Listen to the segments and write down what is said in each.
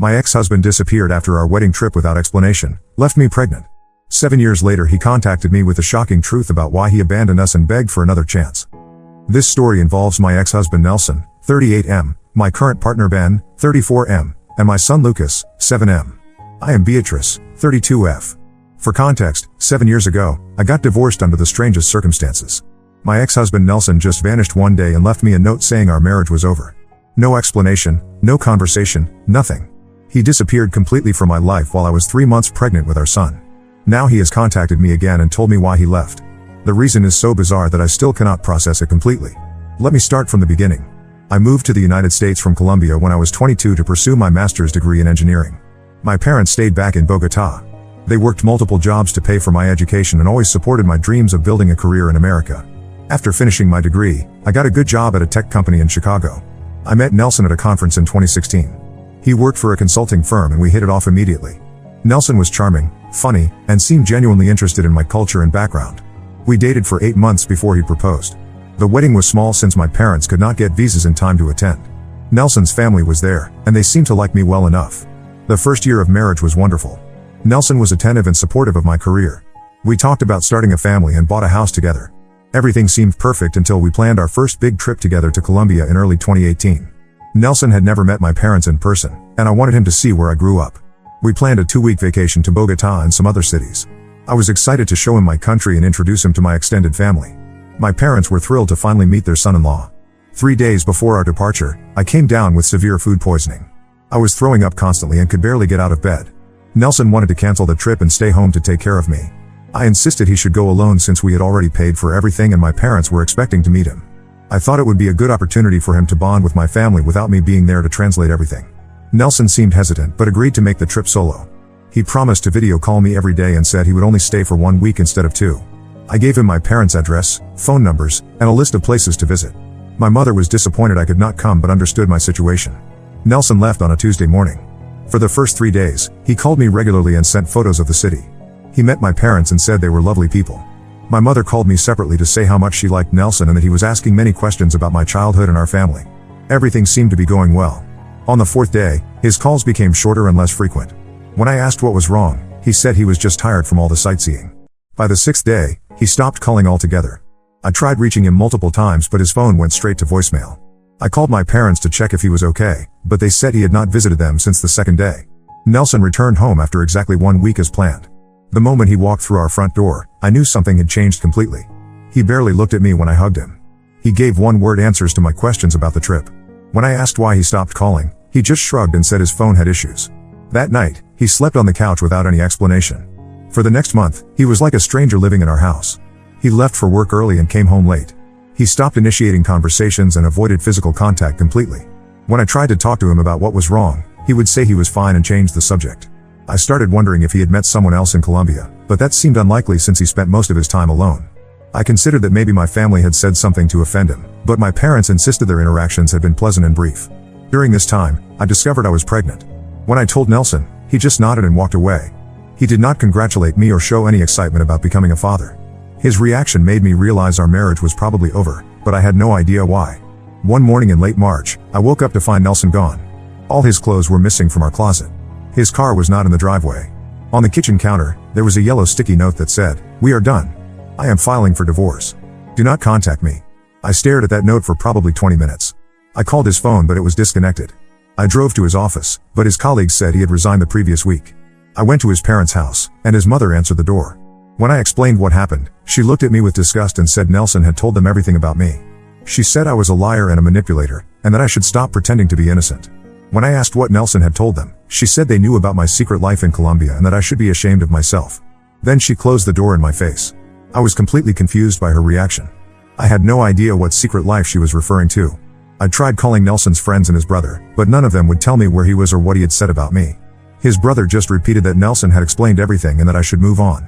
My ex-husband disappeared after our wedding trip without explanation, left me pregnant. 7 years later he contacted me with the shocking truth about why he abandoned us and begged for another chance. This story involves my ex-husband Nelson, 38M, my current partner Ben, 34M, and my son Lucas, 7M. I am Beatrice, 32F. For context, 7 years ago, I got divorced under the strangest circumstances. My ex-husband Nelson just vanished one day and left me a note saying our marriage was over. No explanation, no conversation, nothing. He disappeared completely from my life while I was 3 months pregnant with our son. Now he has contacted me again and told me why he left. The reason is so bizarre that I still cannot process it completely. Let me start from the beginning. I moved to the United States from Colombia when I was 22 to pursue my master's degree in engineering. My parents stayed back in Bogota. They worked multiple jobs to pay for my education and always supported my dreams of building a career in America. After finishing my degree, I got a good job at a tech company in Chicago. I met Nelson at a conference in 2016. He worked for a consulting firm and we hit it off immediately. Nelson was charming, funny, and seemed genuinely interested in my culture and background. We dated for 8 months before he proposed. The wedding was small since my parents could not get visas in time to attend. Nelson's family was there, and they seemed to like me well enough. The first year of marriage was wonderful. Nelson was attentive and supportive of my career. We talked about starting a family and bought a house together. Everything seemed perfect until we planned our first big trip together to Colombia in early 2018. Nelson had never met my parents in person, and I wanted him to see where I grew up. We planned a 2-week vacation to Bogota and some other cities. I was excited to show him my country and introduce him to my extended family. My parents were thrilled to finally meet their son-in-law. 3 days before our departure, I came down with severe food poisoning. I was throwing up constantly and could barely get out of bed. Nelson wanted to cancel the trip and stay home to take care of me. I insisted he should go alone since we had already paid for everything and my parents were expecting to meet him. I thought it would be a good opportunity for him to bond with my family without me being there to translate everything. Nelson seemed hesitant but agreed to make the trip solo. He promised to video call me every day and said he would only stay for 1 week instead of 2. I gave him my parents' address, phone numbers, and a list of places to visit. My mother was disappointed I could not come but understood my situation. Nelson left on a Tuesday morning. For the first 3 days, he called me regularly and sent photos of the city. He met my parents and said they were lovely people. My mother called me separately to say how much she liked Nelson and that he was asking many questions about my childhood and our family. Everything seemed to be going well. On the 4th day, his calls became shorter and less frequent. When I asked what was wrong, he said he was just tired from all the sightseeing. By the 6th day, he stopped calling altogether. I tried reaching him multiple times but his phone went straight to voicemail. I called my parents to check if he was okay, but they said he had not visited them since the 2nd day. Nelson returned home after exactly 1 week as planned. The moment he walked through our front door, I knew something had changed completely. He barely looked at me when I hugged him. He gave one-word answers to my questions about the trip. When I asked why he stopped calling, he just shrugged and said his phone had issues. That night, he slept on the couch without any explanation. For the next month, he was like a stranger living in our house. He left for work early and came home late. He stopped initiating conversations and avoided physical contact completely. When I tried to talk to him about what was wrong, he would say he was fine and change the subject. I started wondering if he had met someone else in Colombia, but that seemed unlikely since he spent most of his time alone. I considered that maybe my family had said something to offend him, but my parents insisted their interactions had been pleasant and brief. During this time, I discovered I was pregnant. When I told Nelson, he just nodded and walked away. He did not congratulate me or show any excitement about becoming a father. His reaction made me realize our marriage was probably over, but I had no idea why. One morning in late March, I woke up to find Nelson gone. All his clothes were missing from our closet. His car was not in the driveway. On the kitchen counter, there was a yellow sticky note that said, "We are done. I am filing for divorce. Do not contact me." I stared at that note for probably 20 minutes. I called his phone but it was disconnected. I drove to his office, but his colleagues said he had resigned the previous week. I went to his parents' house, and his mother answered the door. When I explained what happened, she looked at me with disgust and said Nelson had told them everything about me. She said I was a liar and a manipulator, and that I should stop pretending to be innocent. When I asked what Nelson had told them, she said they knew about my secret life in Colombia and that I should be ashamed of myself. Then she closed the door in my face. I was completely confused by her reaction. I had no idea what secret life she was referring to. I tried calling Nelson's friends and his brother, but none of them would tell me where he was or what he had said about me. His brother just repeated that Nelson had explained everything and that I should move on.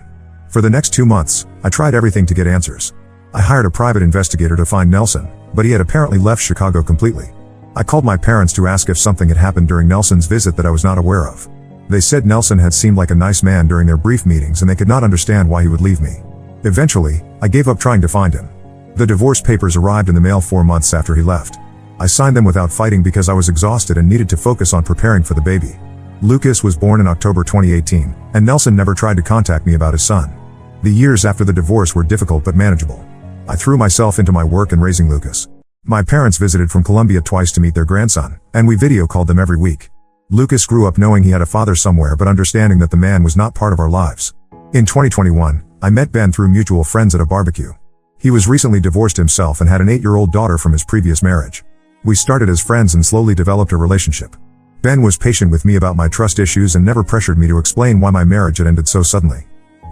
For the next 2 months, I tried everything to get answers. I hired a private investigator to find Nelson, but he had apparently left Chicago completely. I called my parents to ask if something had happened during Nelson's visit that I was not aware of. They said Nelson had seemed like a nice man during their brief meetings and they could not understand why he would leave me. Eventually, I gave up trying to find him. The divorce papers arrived in the mail 4 months after he left. I signed them without fighting because I was exhausted and needed to focus on preparing for the baby. Lucas was born in October 2018, and Nelson never tried to contact me about his son. The years after the divorce were difficult but manageable. I threw myself into my work in raising Lucas. My parents visited from Colombia twice to meet their grandson, and we video called them every week. Lucas grew up knowing he had a father somewhere but understanding that the man was not part of our lives. In 2021, I met Ben through mutual friends at a barbecue. He was recently divorced himself and had an 8-year-old daughter from his previous marriage. We started as friends and slowly developed a relationship. Ben was patient with me about my trust issues and never pressured me to explain why my marriage had ended so suddenly.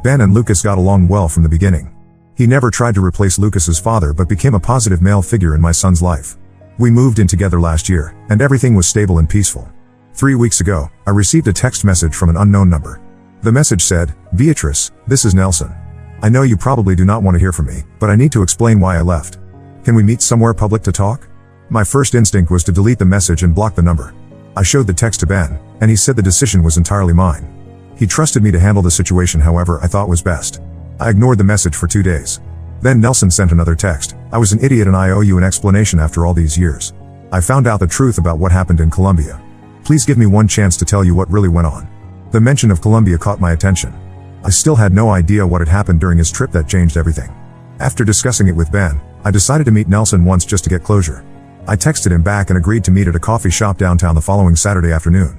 Ben and Lucas got along well from the beginning. He never tried to replace Lucas's father but became a positive male figure in my son's life. We moved in together last year, and everything was stable and peaceful. 3 weeks ago, I received a text message from an unknown number. The message said, "Beatrice, this is Nelson. I know you probably do not want to hear from me, but I need to explain why I left. Can we meet somewhere public to talk?" My first instinct was to delete the message and block the number. I showed the text to Ben, and he said the decision was entirely mine. He trusted me to handle the situation however I thought was best. I ignored the message for 2 days. Then Nelson sent another text. "I was an idiot and I owe you an explanation after all these years. I found out the truth about what happened in Colombia. Please give me one chance to tell you what really went on." The mention of Colombia caught my attention. I still had no idea what had happened during his trip that changed everything. After discussing it with Ben, I decided to meet Nelson once just to get closure. I texted him back and agreed to meet at a coffee shop downtown the following Saturday afternoon.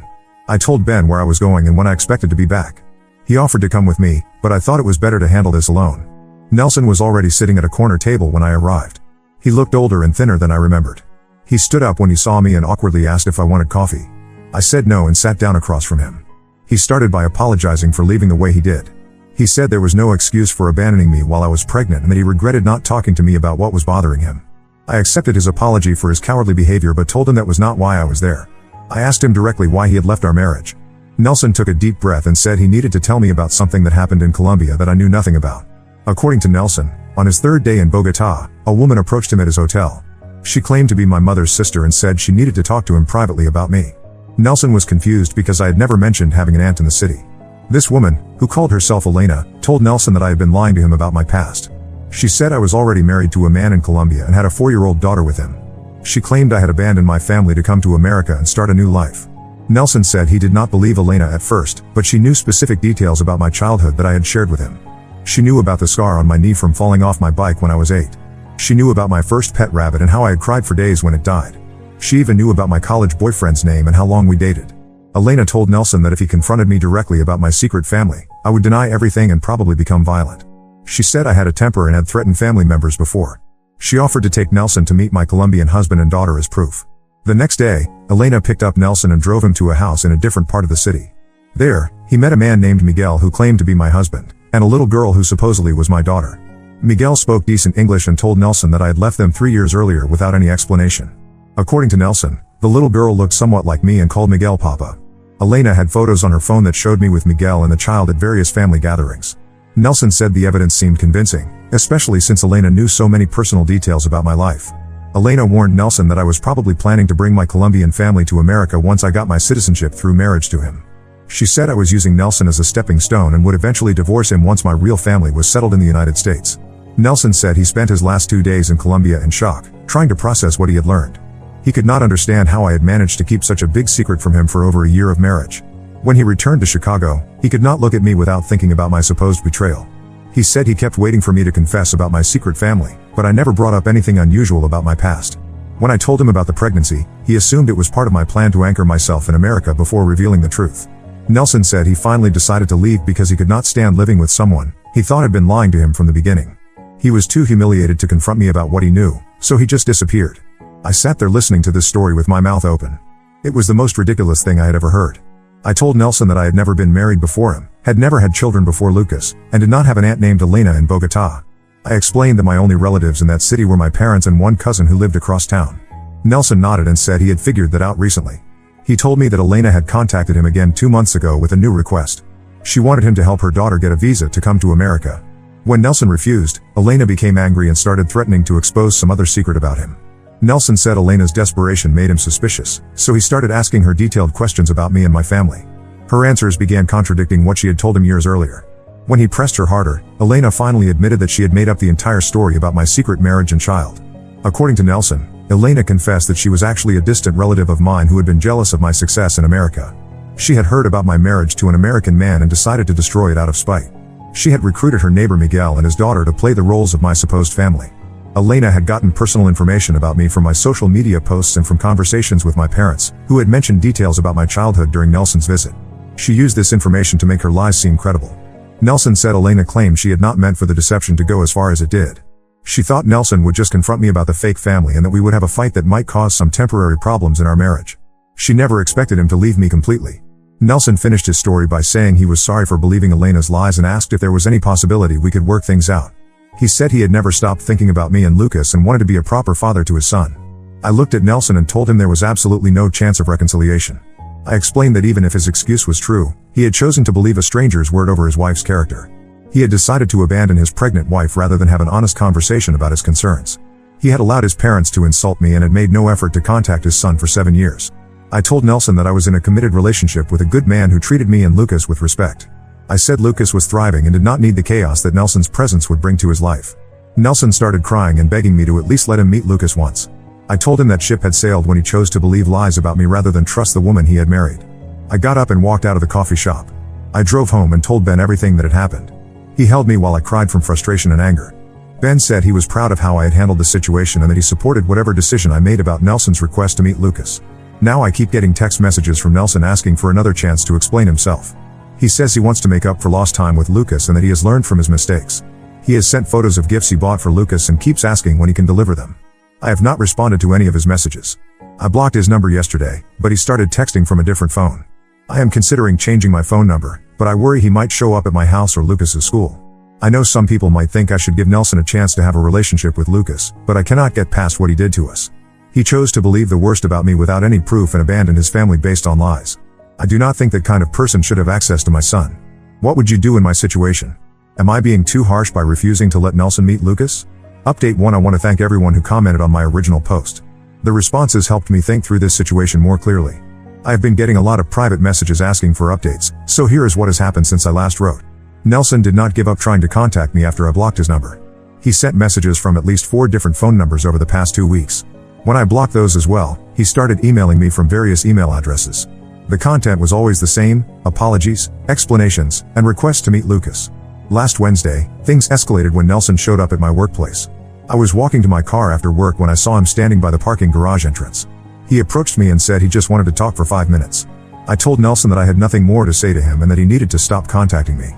I told Ben where I was going and when I expected to be back. He offered to come with me, but I thought it was better to handle this alone. Nelson was already sitting at a corner table when I arrived. He looked older and thinner than I remembered. He stood up when he saw me and awkwardly asked if I wanted coffee. I said no and sat down across from him. He started by apologizing for leaving the way he did. He said there was no excuse for abandoning me while I was pregnant and that he regretted not talking to me about what was bothering him. I accepted his apology for his cowardly behavior but told him that was not why I was there. I asked him directly why he had left our marriage. Nelson took a deep breath and said he needed to tell me about something that happened in Colombia that I knew nothing about. According to Nelson, on his 3rd day in Bogotá, a woman approached him at his hotel. She claimed to be my mother's sister and said she needed to talk to him privately about me. Nelson was confused because I had never mentioned having an aunt in the city. This woman, who called herself Elena, told Nelson that I had been lying to him about my past. She said I was already married to a man in Colombia and had a 4-year-old daughter with him. She claimed I had abandoned my family to come to America and start a new life. Nelson said he did not believe Elena at first, but she knew specific details about my childhood that I had shared with him. She knew about the scar on my knee from falling off my bike when I was 8. She knew about my first pet rabbit and how I had cried for days when it died. She even knew about my college boyfriend's name and how long we dated. Elena told Nelson that if he confronted me directly about my secret family, I would deny everything and probably become violent. She said I had a temper and had threatened family members before. She offered to take Nelson to meet my Colombian husband and daughter as proof. The next day, Elena picked up Nelson and drove him to a house in a different part of the city. There, he met a man named Miguel who claimed to be my husband, and a little girl who supposedly was my daughter. Miguel spoke decent English and told Nelson that I had left them 3 years earlier without any explanation. According to Nelson, the little girl looked somewhat like me and called Miguel Papa. Elena had photos on her phone that showed me with Miguel and the child at various family gatherings. Nelson said the evidence seemed convincing, especially since Elena knew so many personal details about my life. Elena warned Nelson that I was probably planning to bring my Colombian family to America once I got my citizenship through marriage to him. She said I was using Nelson as a stepping stone and would eventually divorce him once my real family was settled in the United States. Nelson said he spent his last 2 days in Colombia in shock, trying to process what he had learned. He could not understand how I had managed to keep such a big secret from him for over a year of marriage. When he returned to Chicago, he could not look at me without thinking about my supposed betrayal. He said he kept waiting for me to confess about my secret family, but I never brought up anything unusual about my past. When I told him about the pregnancy, he assumed it was part of my plan to anchor myself in America before revealing the truth. Nelson said he finally decided to leave because he could not stand living with someone he thought had been lying to him from the beginning. He was too humiliated to confront me about what he knew, so he just disappeared. I sat there listening to this story with my mouth open. It was the most ridiculous thing I had ever heard. I told Nelson that I had never been married before him, had never had children before Lucas, and did not have an aunt named Elena in Bogotá. I explained that my only relatives in that city were my parents and one cousin who lived across town. Nelson nodded and said he had figured that out recently. He told me that Elena had contacted him again 2 months ago with a new request. She wanted him to help her daughter get a visa to come to America. When Nelson refused, Elena became angry and started threatening to expose some other secret about him. Nelson said Elena's desperation made him suspicious, so he started asking her detailed questions about me and my family. Her answers began contradicting what she had told him years earlier. When he pressed her harder, Elena finally admitted that she had made up the entire story about my secret marriage and child. According to Nelson, Elena confessed that she was actually a distant relative of mine who had been jealous of my success in America. She had heard about my marriage to an American man and decided to destroy it out of spite. She had recruited her neighbor Miguel and his daughter to play the roles of my supposed family. Elena had gotten personal information about me from my social media posts and from conversations with my parents, who had mentioned details about my childhood during Nelson's visit. She used this information to make her lies seem credible. Nelson said Elena claimed she had not meant for the deception to go as far as it did. She thought Nelson would just confront me about the fake family and that we would have a fight that might cause some temporary problems in our marriage. She never expected him to leave me completely. Nelson finished his story by saying he was sorry for believing Elena's lies and asked if there was any possibility we could work things out. He said he had never stopped thinking about me and Lucas and wanted to be a proper father to his son. I looked at Nelson and told him there was absolutely no chance of reconciliation. I explained that even if his excuse was true, he had chosen to believe a stranger's word over his wife's character. He had decided to abandon his pregnant wife rather than have an honest conversation about his concerns. He had allowed his parents to insult me and had made no effort to contact his son for 7 years. I told Nelson that I was in a committed relationship with a good man who treated me and Lucas with respect. I said Lucas was thriving and did not need the chaos that Nelson's presence would bring to his life. Nelson started crying and begging me to at least let him meet Lucas once. I told him that ship had sailed when he chose to believe lies about me rather than trust the woman he had married. I got up and walked out of the coffee shop. I drove home and told Ben everything that had happened. He held me while I cried from frustration and anger. Ben said he was proud of how I had handled the situation and that he supported whatever decision I made about Nelson's request to meet Lucas. Now I keep getting text messages from Nelson asking for another chance to explain himself. He says he wants to make up for lost time with Lucas and that he has learned from his mistakes. He has sent photos of gifts he bought for Lucas and keeps asking when he can deliver them. I have not responded to any of his messages. I blocked his number yesterday, but he started texting from a different phone. I am considering changing my phone number, but I worry he might show up at my house or Lucas's school. I know some people might think I should give Nelson a chance to have a relationship with Lucas, but I cannot get past what he did to us. He chose to believe the worst about me without any proof and abandoned his family based on lies. I do not think that kind of person should have access to my son. What would you do in my situation? Am I being too harsh by refusing to let Nelson meet Lucas? Update 1. I want to thank everyone who commented on my original post. The responses helped me think through this situation more clearly. I have been getting a lot of private messages asking for updates, so here is what has happened since I last wrote. Nelson did not give up trying to contact me after I blocked his number. He sent messages from at least 4 different phone numbers over the past 2 weeks. When I blocked those as well, he started emailing me from various email addresses. The content was always the same: apologies, explanations, and requests to meet Lucas. Last Wednesday, things escalated when Nelson showed up at my workplace. I was walking to my car after work when I saw him standing by the parking garage entrance. He approached me and said he just wanted to talk for 5 minutes. I told Nelson that I had nothing more to say to him and that he needed to stop contacting me.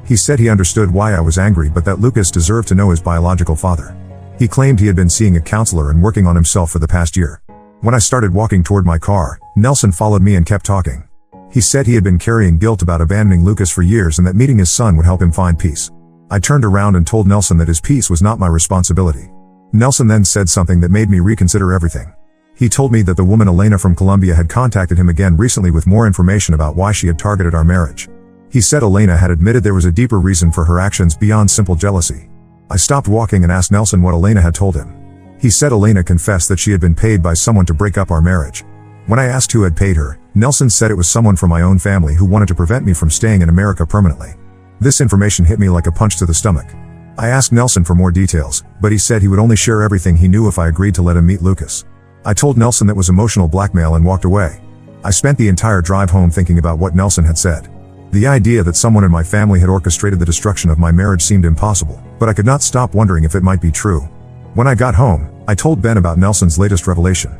He said he understood why I was angry but that Lucas deserved to know his biological father. He claimed he had been seeing a counselor and working on himself for the past year. When I started walking toward my car, Nelson followed me and kept talking. He said he had been carrying guilt about abandoning Lucas for years and that meeting his son would help him find peace. I turned around and told Nelson that his peace was not my responsibility. Nelson then said something that made me reconsider everything. He told me that the woman Elena from Colombia had contacted him again recently with more information about why she had targeted our marriage. He said Elena had admitted there was a deeper reason for her actions beyond simple jealousy. I stopped walking and asked Nelson what Elena had told him. He said Elena confessed that she had been paid by someone to break up our marriage. When I asked who had paid her, Nelson said it was someone from my own family who wanted to prevent me from staying in America permanently. This information hit me like a punch to the stomach. I asked Nelson for more details, but he said he would only share everything he knew if I agreed to let him meet Lucas. I told Nelson that was emotional blackmail and walked away. I spent the entire drive home thinking about what Nelson had said. The idea that someone in my family had orchestrated the destruction of my marriage seemed impossible, but I could not stop wondering if it might be true. When I got home, I told Ben about Nelson's latest revelation.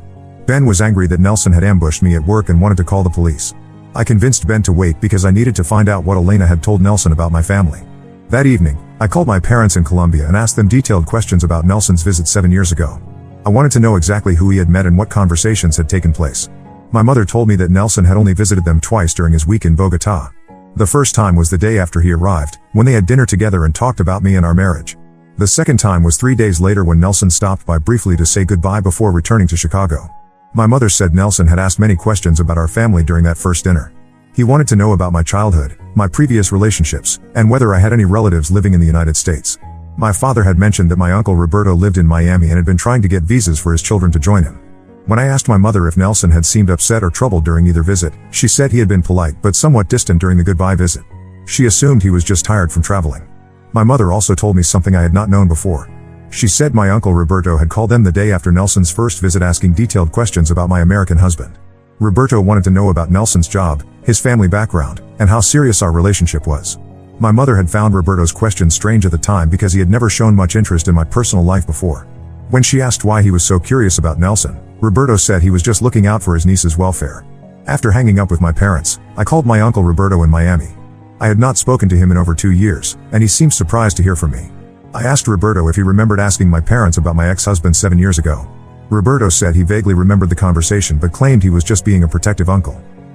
Ben was angry that Nelson had ambushed me at work and wanted to call the police. I convinced Ben to wait because I needed to find out what Elena had told Nelson about my family. That evening, I called my parents in Colombia and asked them detailed questions about Nelson's visit 7 years ago. I wanted to know exactly who he had met and what conversations had taken place. My mother told me that Nelson had only visited them twice during his week in Bogotá. The first time was the day after he arrived, when they had dinner together and talked about me and our marriage. The second time was 3 days later when Nelson stopped by briefly to say goodbye before returning to Chicago. My mother said Nelson had asked many questions about our family during that first dinner. He wanted to know about my childhood, my previous relationships, and whether I had any relatives living in the United States. My father had mentioned that my uncle Roberto lived in Miami and had been trying to get visas for his children to join him. When I asked my mother if Nelson had seemed upset or troubled during either visit, she said he had been polite but somewhat distant during the goodbye visit. She assumed he was just tired from traveling. My mother also told me something I had not known before. She said my uncle Roberto had called them the day after Nelson's first visit asking detailed questions about my American husband. Roberto wanted to know about Nelson's job, his family background, and how serious our relationship was. My mother had found Roberto's questions strange at the time because he had never shown much interest in my personal life before. When she asked why he was so curious about Nelson, Roberto said he was just looking out for his niece's welfare. After hanging up with my parents, I called my uncle Roberto in Miami. I had not spoken to him in over 2 years, and he seemed surprised to hear from me. I asked Roberto if he remembered asking my parents about my ex-husband 7 years ago. Roberto said he vaguely remembered the conversation but claimed he was just being a protective uncle.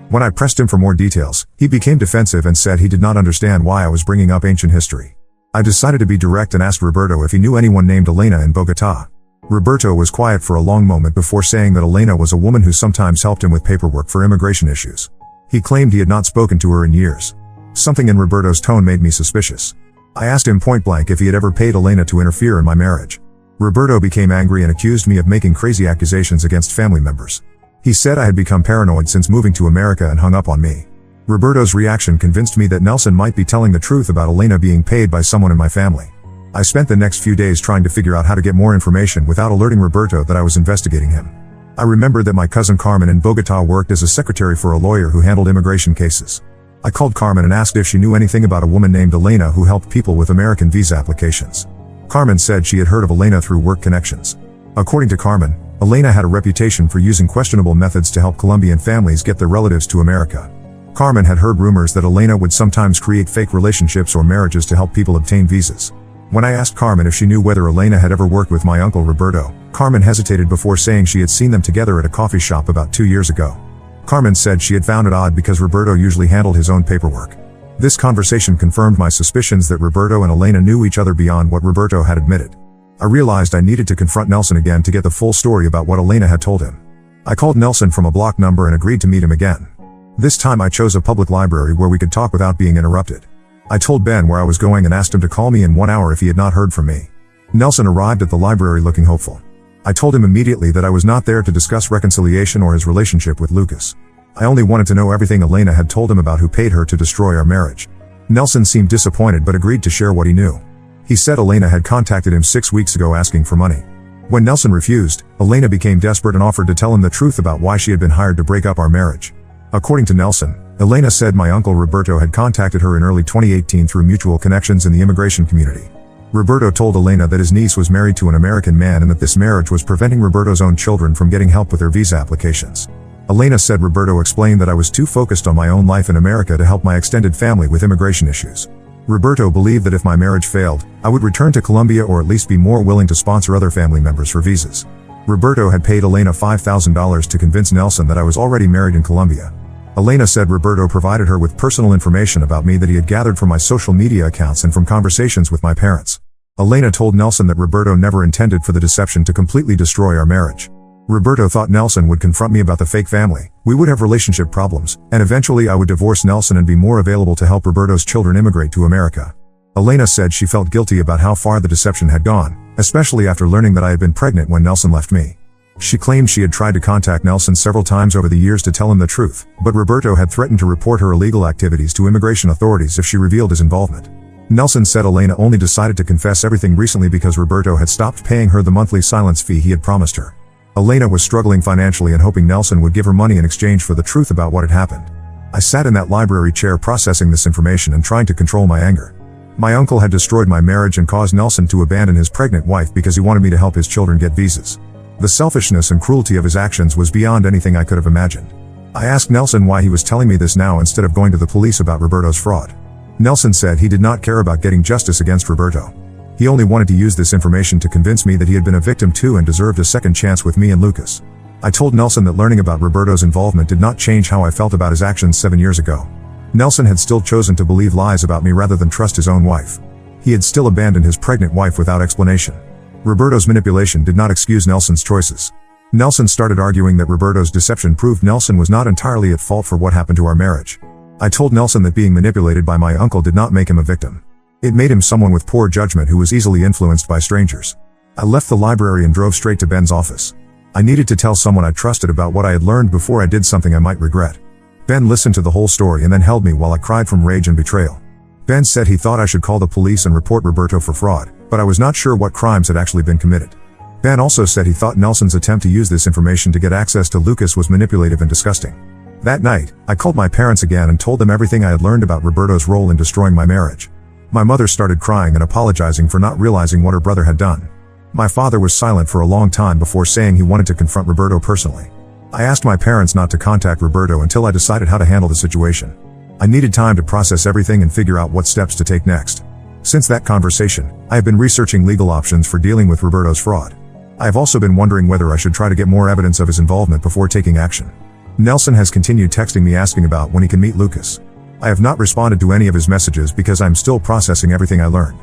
When I pressed him for more details, he became defensive and said he did not understand why I was bringing up ancient history. I decided to be direct and asked Roberto if he knew anyone named Elena in Bogotá. Roberto was quiet for a long moment before saying that Elena was a woman who sometimes helped him with paperwork for immigration issues. He claimed he had not spoken to her in years. Something in Roberto's tone made me suspicious. I asked him point blank if he had ever paid Elena to interfere in my marriage. Roberto became angry and accused me of making crazy accusations against family members. He said I had become paranoid since moving to America and hung up on me. Roberto's reaction convinced me that Nelson might be telling the truth about Elena being paid by someone in my family. I spent the next few days trying to figure out how to get more information without alerting Roberto that I was investigating him. I remembered that my cousin Carmen in Bogotá worked as a secretary for a lawyer who handled immigration cases. I called Carmen and asked if she knew anything about a woman named Elena who helped people with American visa applications. Carmen said she had heard of Elena through work connections. According to Carmen, Elena had a reputation for using questionable methods to help Colombian families get their relatives to America. Carmen had heard rumors that Elena would sometimes create fake relationships or marriages to help people obtain visas. When I asked Carmen if she knew whether Elena had ever worked with my uncle Roberto, Carmen hesitated before saying she had seen them together at a coffee shop about 2 years ago. Carmen said she had found it odd because Roberto usually handled his own paperwork. This conversation confirmed my suspicions that Roberto and Elena knew each other beyond what Roberto had admitted. I realized I needed to confront Nelson again to get the full story about what Elena had told him. I called Nelson from a blocked number and agreed to meet him again. This time I chose a public library where we could talk without being interrupted. I told Ben where I was going and asked him to call me in 1 hour if he had not heard from me. Nelson arrived at the library looking hopeful. I told him immediately that I was not there to discuss reconciliation or his relationship with Lucas. I only wanted to know everything Elena had told him about who paid her to destroy our marriage. Nelson seemed disappointed but agreed to share what he knew. He said Elena had contacted him 6 weeks ago asking for money. When Nelson refused, Elena became desperate and offered to tell him the truth about why she had been hired to break up our marriage. According to Nelson, Elena said my uncle Roberto had contacted her in early 2018 through mutual connections in the immigration community. Roberto told Elena that his niece was married to an American man and that this marriage was preventing Roberto's own children from getting help with their visa applications. Elena said Roberto explained that I was too focused on my own life in America to help my extended family with immigration issues. Roberto believed that if my marriage failed, I would return to Colombia or at least be more willing to sponsor other family members for visas. Roberto had paid Elena $5,000 to convince Nelson that I was already married in Colombia. Elena said Roberto provided her with personal information about me that he had gathered from my social media accounts and from conversations with my parents. Elena told Nelson that Roberto never intended for the deception to completely destroy our marriage. Roberto thought Nelson would confront me about the fake family, we would have relationship problems, and eventually I would divorce Nelson and be more available to help Roberto's children immigrate to America. Elena said she felt guilty about how far the deception had gone, especially after learning that I had been pregnant when Nelson left me. She claimed she had tried to contact Nelson several times over the years to tell him the truth, but Roberto had threatened to report her illegal activities to immigration authorities if she revealed his involvement. Nelson said Elena only decided to confess everything recently because Roberto had stopped paying her the monthly silence fee he had promised her. Elena was struggling financially and hoping Nelson would give her money in exchange for the truth about what had happened. I sat in that library chair processing this information and trying to control my anger. My uncle had destroyed my marriage and caused Nelson to abandon his pregnant wife because he wanted me to help his children get visas. The selfishness and cruelty of his actions was beyond anything I could have imagined. I asked Nelson why he was telling me this now instead of going to the police about Roberto's fraud. Nelson said he did not care about getting justice against Roberto. He only wanted to use this information to convince me that he had been a victim too and deserved a second chance with me and Lucas. I told Nelson that learning about Roberto's involvement did not change how I felt about his actions 7 years ago. Nelson had still chosen to believe lies about me rather than trust his own wife. He had still abandoned his pregnant wife without explanation. Roberto's manipulation did not excuse Nelson's choices. Nelson started arguing that Roberto's deception proved Nelson was not entirely at fault for what happened to our marriage. I told Nelson that being manipulated by my uncle did not make him a victim. It made him someone with poor judgment who was easily influenced by strangers. I left the library and drove straight to Ben's office. I needed to tell someone I trusted about what I had learned before I did something I might regret. Ben listened to the whole story and then held me while I cried from rage and betrayal. Ben said he thought I should call the police and report Roberto for fraud, but I was not sure what crimes had actually been committed. Ben also said he thought Nelson's attempt to use this information to get access to Lucas was manipulative and disgusting. That night, I called my parents again and told them everything I had learned about Roberto's role in destroying my marriage. My mother started crying and apologizing for not realizing what her brother had done. My father was silent for a long time before saying he wanted to confront Roberto personally. I asked my parents not to contact Roberto until I decided how to handle the situation. I needed time to process everything and figure out what steps to take next. Since that conversation, I have been researching legal options for dealing with Roberto's fraud. I have also been wondering whether I should try to get more evidence of his involvement before taking action. Nelson has continued texting me asking about when he can meet Lucas. I have not responded to any of his messages because I'm still processing everything I learned.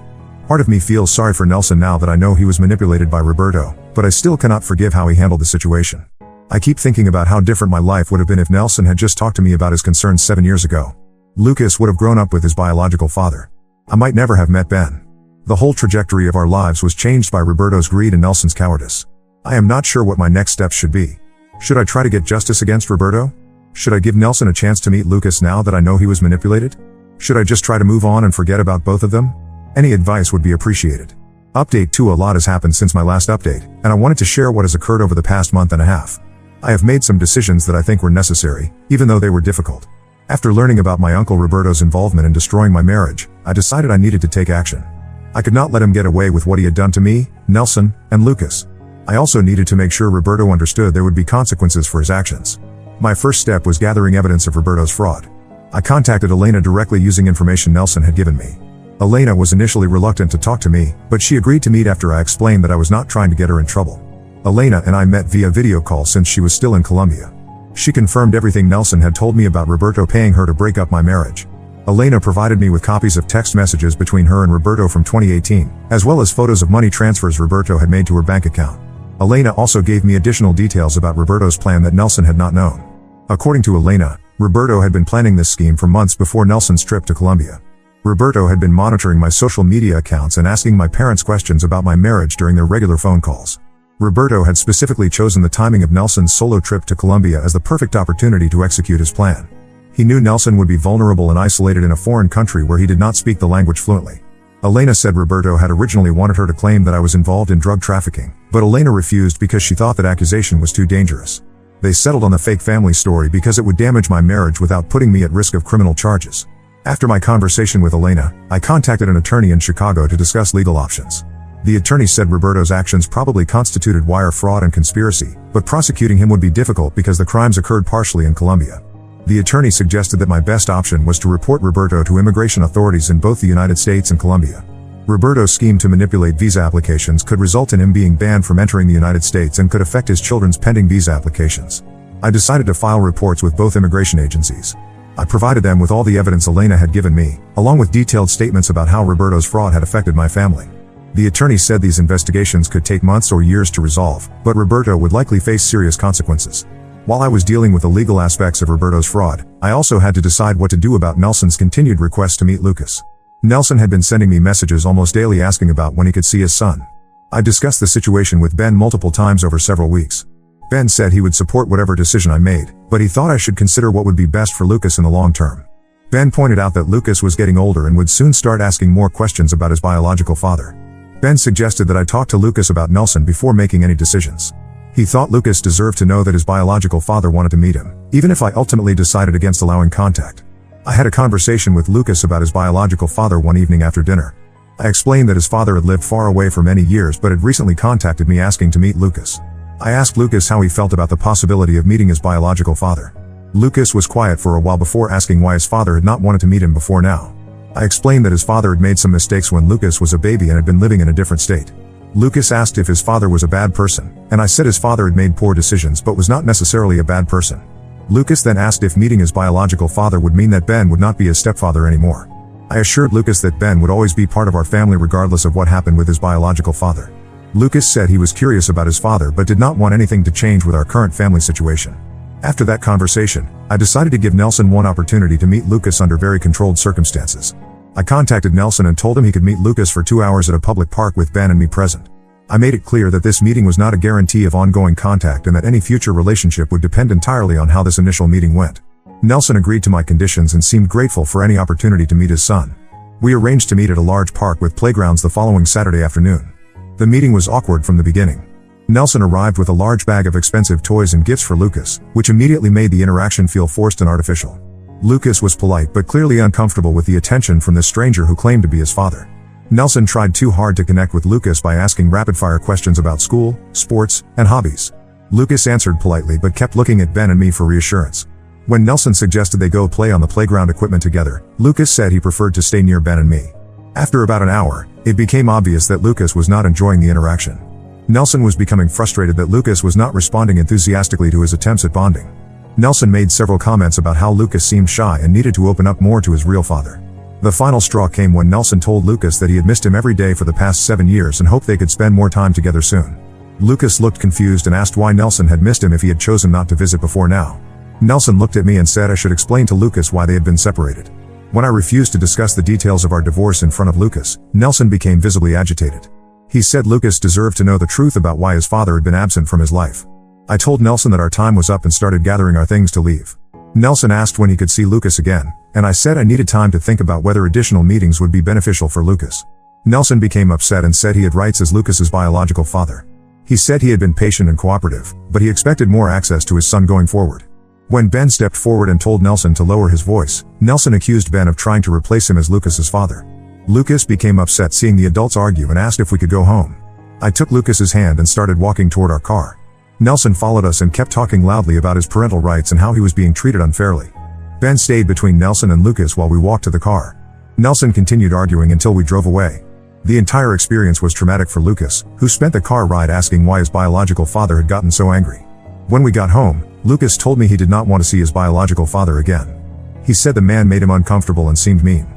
Part of me feels sorry for Nelson now that I know he was manipulated by Roberto, but I still cannot forgive how he handled the situation. I keep thinking about how different my life would have been if Nelson had just talked to me about his concerns 7 years ago. Lucas would have grown up with his biological father. I might never have met Ben. The whole trajectory of our lives was changed by Roberto's greed and Nelson's cowardice. I am not sure what my next steps should be. Should I try to get justice against Roberto? Should I give Nelson a chance to meet Lucas now that I know he was manipulated? Should I just try to move on and forget about both of them? Any advice would be appreciated. Update 2: A lot has happened since my last update, and I wanted to share what has occurred over the past month and a half. I have made some decisions that I think were necessary, even though they were difficult. After learning about my uncle Roberto's involvement in destroying my marriage, I decided I needed to take action. I could not let him get away with what he had done to me, Nelson, and Lucas. I also needed to make sure Roberto understood there would be consequences for his actions. My first step was gathering evidence of Roberto's fraud. I contacted Elena directly using information Nelson had given me. Elena was initially reluctant to talk to me, but she agreed to meet after I explained that I was not trying to get her in trouble. Elena and I met via video call since she was still in Colombia. She confirmed everything Nelson had told me about Roberto paying her to break up my marriage. Elena provided me with copies of text messages between her and Roberto from 2018, as well as photos of money transfers Roberto had made to her bank account. Elena also gave me additional details about Roberto's plan that Nelson had not known. According to Elena, Roberto had been planning this scheme for months before Nelson's trip to Colombia. Roberto had been monitoring my social media accounts and asking my parents questions about my marriage during their regular phone calls. Roberto had specifically chosen the timing of Nelson's solo trip to Colombia as the perfect opportunity to execute his plan. He knew Nelson would be vulnerable and isolated in a foreign country where he did not speak the language fluently. Elena said Roberto had originally wanted her to claim that I was involved in drug trafficking, but Elena refused because she thought that accusation was too dangerous. They settled on the fake family story because it would damage my marriage without putting me at risk of criminal charges. After my conversation with Elena, I contacted an attorney in Chicago to discuss legal options. The attorney said Roberto's actions probably constituted wire fraud and conspiracy, but prosecuting him would be difficult because the crimes occurred partially in Colombia. The attorney suggested that my best option was to report Roberto to immigration authorities in both the United States and Colombia. Roberto's scheme to manipulate visa applications could result in him being banned from entering the United States and could affect his children's pending visa applications. I decided to file reports with both immigration agencies. I provided them with all the evidence Elena had given me, along with detailed statements about how Roberto's fraud had affected my family. The attorney said these investigations could take months or years to resolve, but Roberto would likely face serious consequences. While I was dealing with the legal aspects of Roberto's fraud, I also had to decide what to do about Nelson's continued request to meet Lucas. Nelson had been sending me messages almost daily asking about when he could see his son. I discussed the situation with Ben multiple times over several weeks. Ben said he would support whatever decision I made, but he thought I should consider what would be best for Lucas in the long term. Ben pointed out that Lucas was getting older and would soon start asking more questions about his biological father. Ben suggested that I talk to Lucas about Nelson before making any decisions. He thought Lucas deserved to know that his biological father wanted to meet him, even if I ultimately decided against allowing contact. I had a conversation with Lucas about his biological father one evening after dinner. I explained that his father had lived far away for many years but had recently contacted me asking to meet Lucas. I asked Lucas how he felt about the possibility of meeting his biological father. Lucas was quiet for a while before asking why his father had not wanted to meet him before now. I explained that his father had made some mistakes when Lucas was a baby and had been living in a different state. Lucas asked if his father was a bad person, and I said his father had made poor decisions but was not necessarily a bad person. Lucas then asked if meeting his biological father would mean that Ben would not be his stepfather anymore. I assured Lucas that Ben would always be part of our family regardless of what happened with his biological father. Lucas said he was curious about his father but did not want anything to change with our current family situation. After that conversation, I decided to give Nelson one opportunity to meet Lucas under very controlled circumstances. I contacted Nelson and told him he could meet Lucas for 2 hours at a public park with Ben and me present. I made it clear that this meeting was not a guarantee of ongoing contact and that any future relationship would depend entirely on how this initial meeting went. Nelson agreed to my conditions and seemed grateful for any opportunity to meet his son. We arranged to meet at a large park with playgrounds the following Saturday afternoon. The meeting was awkward from the beginning. Nelson arrived with a large bag of expensive toys and gifts for Lucas, which immediately made the interaction feel forced and artificial. Lucas was polite but clearly uncomfortable with the attention from this stranger who claimed to be his father. Nelson tried too hard to connect with Lucas by asking rapid-fire questions about school, sports, and hobbies. Lucas answered politely but kept looking at Ben and me for reassurance. When Nelson suggested they go play on the playground equipment together, Lucas said he preferred to stay near Ben and me. After about an hour, it became obvious that Lucas was not enjoying the interaction. Nelson was becoming frustrated that Lucas was not responding enthusiastically to his attempts at bonding. Nelson made several comments about how Lucas seemed shy and needed to open up more to his real father. The final straw came when Nelson told Lucas that he had missed him every day for the past 7 years and hoped they could spend more time together soon. Lucas looked confused and asked why Nelson had missed him if he had chosen not to visit before now. Nelson looked at me and said I should explain to Lucas why they had been separated. When I refused to discuss the details of our divorce in front of Lucas, Nelson became visibly agitated. He said Lucas deserved to know the truth about why his father had been absent from his life. I told Nelson that our time was up and started gathering our things to leave. Nelson asked when he could see Lucas again, and I said I needed time to think about whether additional meetings would be beneficial for Lucas. Nelson became upset and said he had rights as Lucas's biological father. He said he had been patient and cooperative, but he expected more access to his son going forward. When Ben stepped forward and told Nelson to lower his voice, Nelson accused Ben of trying to replace him as Lucas's father. Lucas became upset seeing the adults argue and asked if we could go home. I took Lucas's hand and started walking toward our car. Nelson followed us and kept talking loudly about his parental rights and how he was being treated unfairly. Ben stayed between Nelson and Lucas while we walked to the car. Nelson continued arguing until we drove away. The entire experience was traumatic for Lucas, who spent the car ride asking why his biological father had gotten so angry. When we got home, Lucas told me he did not want to see his biological father again. He said the man made him uncomfortable and seemed mean.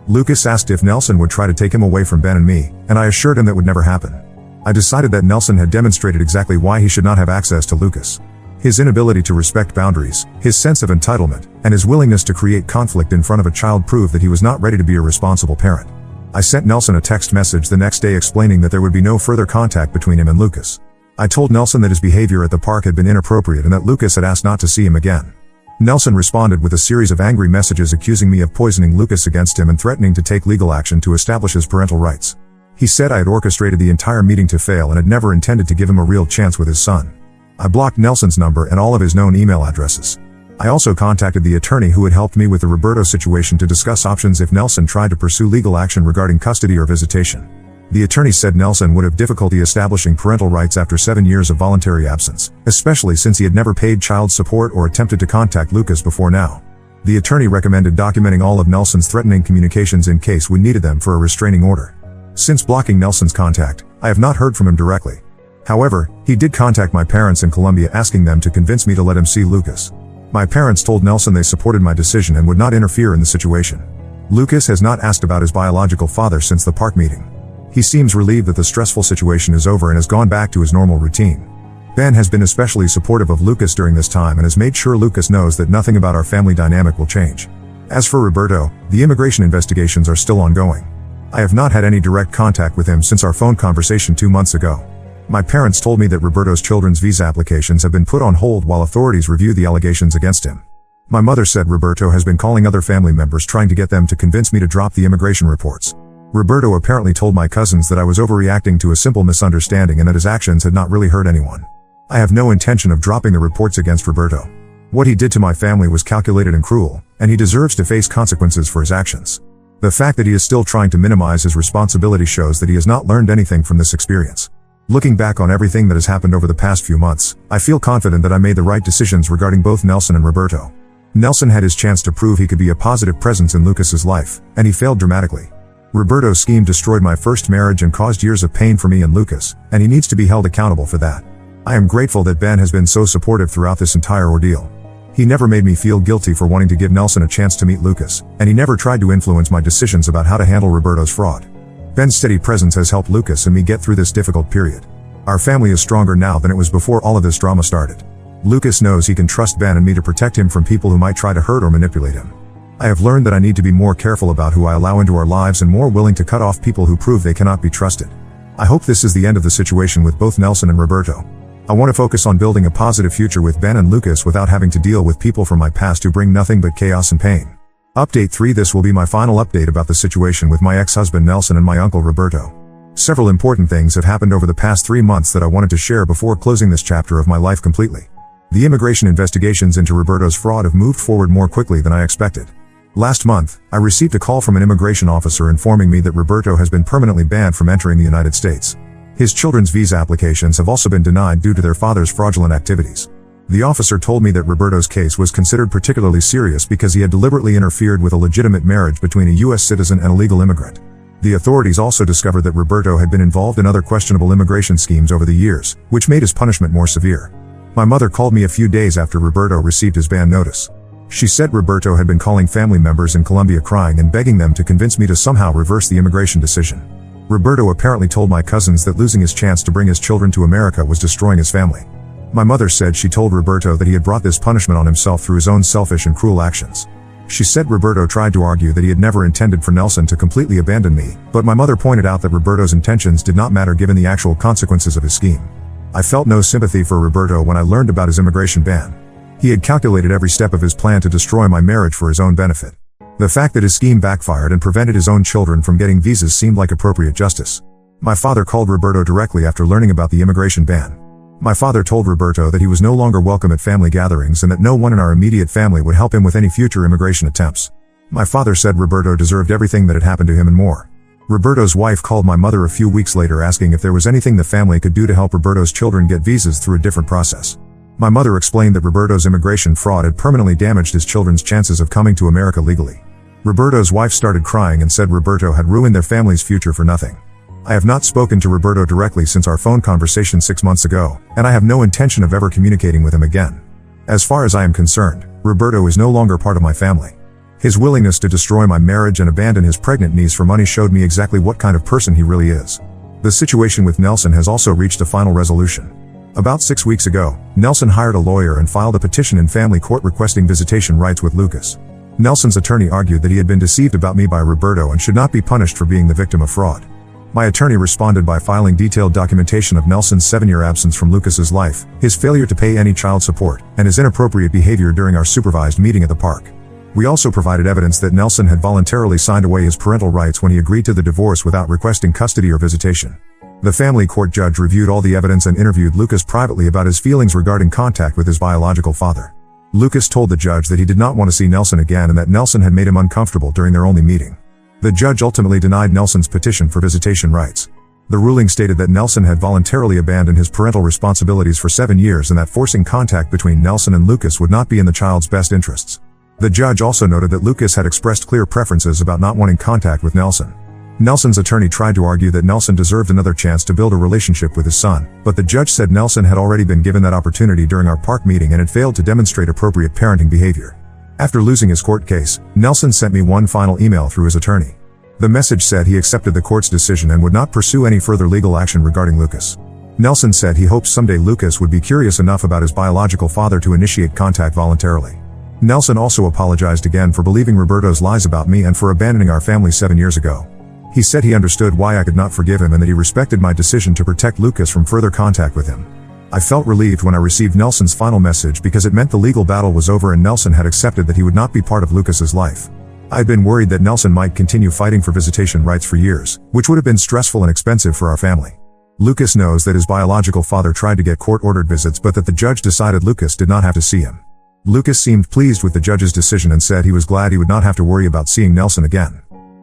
Lucas asked if Nelson would try to take him away from Ben and me, and I assured him that would never happen. I decided that Nelson had demonstrated exactly why he should not have access to Lucas. His inability to respect boundaries, his sense of entitlement, and his willingness to create conflict in front of a child proved that he was not ready to be a responsible parent. I sent Nelson a text message the next day explaining that there would be no further contact between him and Lucas. I told Nelson that his behavior at the park had been inappropriate and that Lucas had asked not to see him again. Nelson responded with a series of angry messages accusing me of poisoning Lucas against him and threatening to take legal action to establish his parental rights. He said I had orchestrated the entire meeting to fail and had never intended to give him a real chance with his son. I blocked Nelson's number and all of his known email addresses. I also contacted the attorney who had helped me with the Roberto situation to discuss options if Nelson tried to pursue legal action regarding custody or visitation. The attorney said Nelson would have difficulty establishing parental rights after 7 years of voluntary absence, especially since he had never paid child support or attempted to contact Lucas before now. The attorney recommended documenting all of Nelson's threatening communications in case we needed them for a restraining order. Since blocking Nelson's contact, I have not heard from him directly. However, he did contact my parents in Colombia asking them to convince me to let him see Lucas. My parents told Nelson they supported my decision and would not interfere in the situation. Lucas has not asked about his biological father since the park meeting. He seems relieved that the stressful situation is over and has gone back to his normal routine. Ben has been especially supportive of Lucas during this time and has made sure Lucas knows that nothing about our family dynamic will change. As for Roberto, the immigration investigations are still ongoing. I have not had any direct contact with him since our phone conversation 2 months ago. My parents told me that Roberto's children's visa applications have been put on hold while authorities review the allegations against him. My mother said Roberto has been calling other family members trying to get them to convince me to drop the immigration reports. Roberto apparently told my cousins that I was overreacting to a simple misunderstanding and that his actions had not really hurt anyone. I have no intention of dropping the reports against Roberto. What he did to my family was calculated and cruel, and he deserves to face consequences for his actions. The fact that he is still trying to minimize his responsibility shows that he has not learned anything from this experience. Looking back on everything that has happened over the past few months, I feel confident that I made the right decisions regarding both Nelson and Roberto. Nelson had his chance to prove he could be a positive presence in Lucas's life, and he failed dramatically. Roberto's scheme destroyed my first marriage and caused years of pain for me and Lucas, and he needs to be held accountable for that. I am grateful that Ben has been so supportive throughout this entire ordeal. He never made me feel guilty for wanting to give Nelson a chance to meet Lucas, and he never tried to influence my decisions about how to handle Roberto's fraud. Ben's steady presence has helped Lucas and me get through this difficult period. Our family is stronger now than it was before all of this drama started. Lucas knows he can trust Ben and me to protect him from people who might try to hurt or manipulate him. I have learned that I need to be more careful about who I allow into our lives and more willing to cut off people who prove they cannot be trusted. I hope this is the end of the situation with both Nelson and Roberto. I want to focus on building a positive future with Ben and Lucas without having to deal with people from my past who bring nothing but chaos and pain. Update 3: This will be my final update about the situation with my ex-husband Nelson and my uncle Roberto. Several important things have happened over the past 3 months that I wanted to share before closing this chapter of my life completely. The immigration investigations into Roberto's fraud have moved forward more quickly than I expected. Last month, I received a call from an immigration officer informing me that Roberto has been permanently banned from entering the United States. His children's visa applications have also been denied due to their father's fraudulent activities. The officer told me that Roberto's case was considered particularly serious because he had deliberately interfered with a legitimate marriage between a U.S. citizen and a legal immigrant. The authorities also discovered that Roberto had been involved in other questionable immigration schemes over the years, which made his punishment more severe. My mother called me a few days after Roberto received his ban notice. She said Roberto had been calling family members in Colombia crying and begging them to convince me to somehow reverse the immigration decision. Roberto apparently told my cousins that losing his chance to bring his children to America was destroying his family. My mother said she told Roberto that he had brought this punishment on himself through his own selfish and cruel actions. She said Roberto tried to argue that he had never intended for Nelson to completely abandon me, but my mother pointed out that Roberto's intentions did not matter given the actual consequences of his scheme. I felt no sympathy for Roberto when I learned about his immigration ban. He had calculated every step of his plan to destroy my marriage for his own benefit. The fact that his scheme backfired and prevented his own children from getting visas seemed like appropriate justice. My father called Roberto directly after learning about the immigration ban. My father told Roberto that he was no longer welcome at family gatherings and that no one in our immediate family would help him with any future immigration attempts. My father said Roberto deserved everything that had happened to him and more. Roberto's wife called my mother a few weeks later asking if there was anything the family could do to help Roberto's children get visas through a different process. My mother explained that Roberto's immigration fraud had permanently damaged his children's chances of coming to America legally. Roberto's wife started crying and said Roberto had ruined their family's future for nothing. I have not spoken to Roberto directly since our phone conversation 6 months ago, and I have no intention of ever communicating with him again. As far as I am concerned, Roberto is no longer part of my family. His willingness to destroy my marriage and abandon his pregnant niece for money showed me exactly what kind of person he really is. The situation with Nelson has also reached a final resolution. About 6 weeks ago, Nelson hired a lawyer and filed a petition in family court requesting visitation rights with Lucas. Nelson's attorney argued that he had been deceived about me by Roberto and should not be punished for being the victim of fraud. My attorney responded by filing detailed documentation of Nelson's 7-year absence from Lucas's life, his failure to pay any child support, and his inappropriate behavior during our supervised meeting at the park. We also provided evidence that Nelson had voluntarily signed away his parental rights when he agreed to the divorce without requesting custody or visitation. The family court judge reviewed all the evidence and interviewed Lucas privately about his feelings regarding contact with his biological father. Lucas told the judge that he did not want to see Nelson again and that Nelson had made him uncomfortable during their only meeting. The judge ultimately denied Nelson's petition for visitation rights. The ruling stated that Nelson had voluntarily abandoned his parental responsibilities for 7 years and that forcing contact between Nelson and Lucas would not be in the child's best interests. The judge also noted that Lucas had expressed clear preferences about not wanting contact with Nelson. Nelson's attorney tried to argue that Nelson deserved another chance to build a relationship with his son, but the judge said Nelson had already been given that opportunity during our park meeting and had failed to demonstrate appropriate parenting behavior. After losing his court case, Nelson sent me one final email through his attorney. The message said he accepted the court's decision and would not pursue any further legal action regarding Lucas. Nelson said he hopes someday Lucas would be curious enough about his biological father to initiate contact voluntarily. Nelson also apologized again for believing Roberto's lies about me and for abandoning our family 7 years ago. He said he understood why I could not forgive him and that he respected my decision to protect Lucas from further contact with him. I felt relieved when I received Nelson's final message because it meant the legal battle was over and Nelson had accepted that he would not be part of Lucas's life. I had been worried that Nelson might continue fighting for visitation rights for years, which would have been stressful and expensive for our family. Lucas knows that his biological father tried to get court-ordered visits but that the judge decided Lucas did not have to see him. Lucas seemed pleased with the judge's decision and said he was glad he would not have to worry about seeing Nelson again.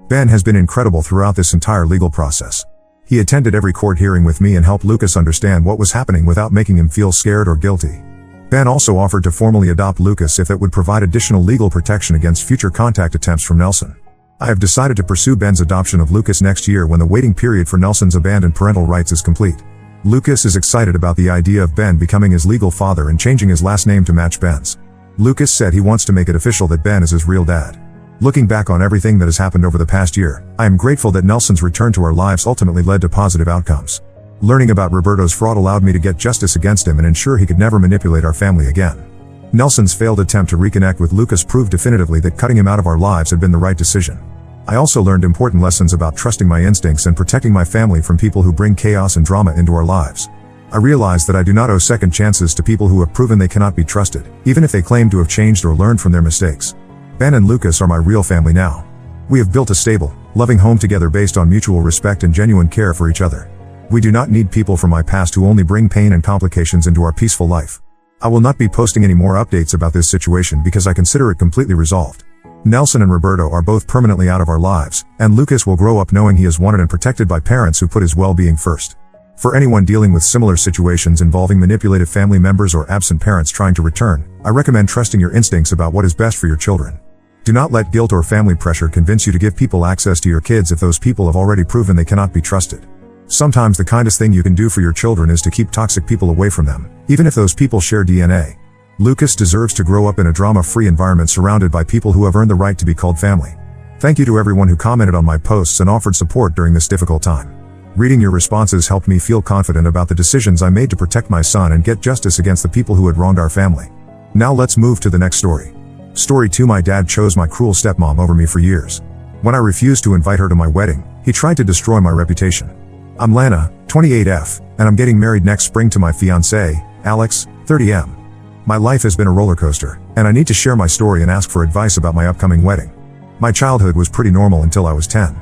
Ben has been incredible throughout this entire legal process. He attended every court hearing with me and helped Lucas understand what was happening without making him feel scared or guilty. Ben also offered to formally adopt Lucas if that would provide additional legal protection against future contact attempts from Nelson. I have decided to pursue Ben's adoption of Lucas next year when the waiting period for Nelson's abandoned parental rights is complete. Lucas is excited about the idea of Ben becoming his legal father and changing his last name to match Ben's. Lucas said he wants to make it official that Ben is his real dad. Looking back on everything that has happened over the past year, I am grateful that Nelson's return to our lives ultimately led to positive outcomes. Learning about Roberto's fraud allowed me to get justice against him and ensure he could never manipulate our family again. Nelson's failed attempt to reconnect with Lucas proved definitively that cutting him out of our lives had been the right decision. I also learned important lessons about trusting my instincts and protecting my family from people who bring chaos and drama into our lives. I realized that I do not owe second chances to people who have proven they cannot be trusted, even if they claim to have changed or learned from their mistakes. Ben and Lucas are my real family now. We have built a stable, loving home together based on mutual respect and genuine care for each other. We do not need people from my past who only bring pain and complications into our peaceful life. I will not be posting any more updates about this situation because I consider it completely resolved. Nelson and Roberto are both permanently out of our lives, and Lucas will grow up knowing he is wanted and protected by parents who put his well-being first. For anyone dealing with similar situations involving manipulative family members or absent parents trying to return, I recommend trusting your instincts about what is best for your children. Do not let guilt or family pressure convince you to give people access to your kids if those people have already proven they cannot be trusted. Sometimes the kindest thing you can do for your children is to keep toxic people away from them, even if those people share DNA. Lucas deserves to grow up in a drama-free environment surrounded by people who have earned the right to be called family. Thank you to everyone who commented on my posts and offered support during this difficult time. Reading your responses helped me feel confident about the decisions I made to protect my son and get justice against the people who had wronged our family. Now let's move to the next story. Story 2. My dad chose my cruel stepmom over me for years. When I refused to invite her to my wedding, he tried to destroy my reputation. I'm Lana, 28F, and I'm getting married next spring to my fiancé, Alex, 30M. My life has been a roller coaster, and I need to share my story and ask for advice about my upcoming wedding. My childhood was pretty normal until I was 10.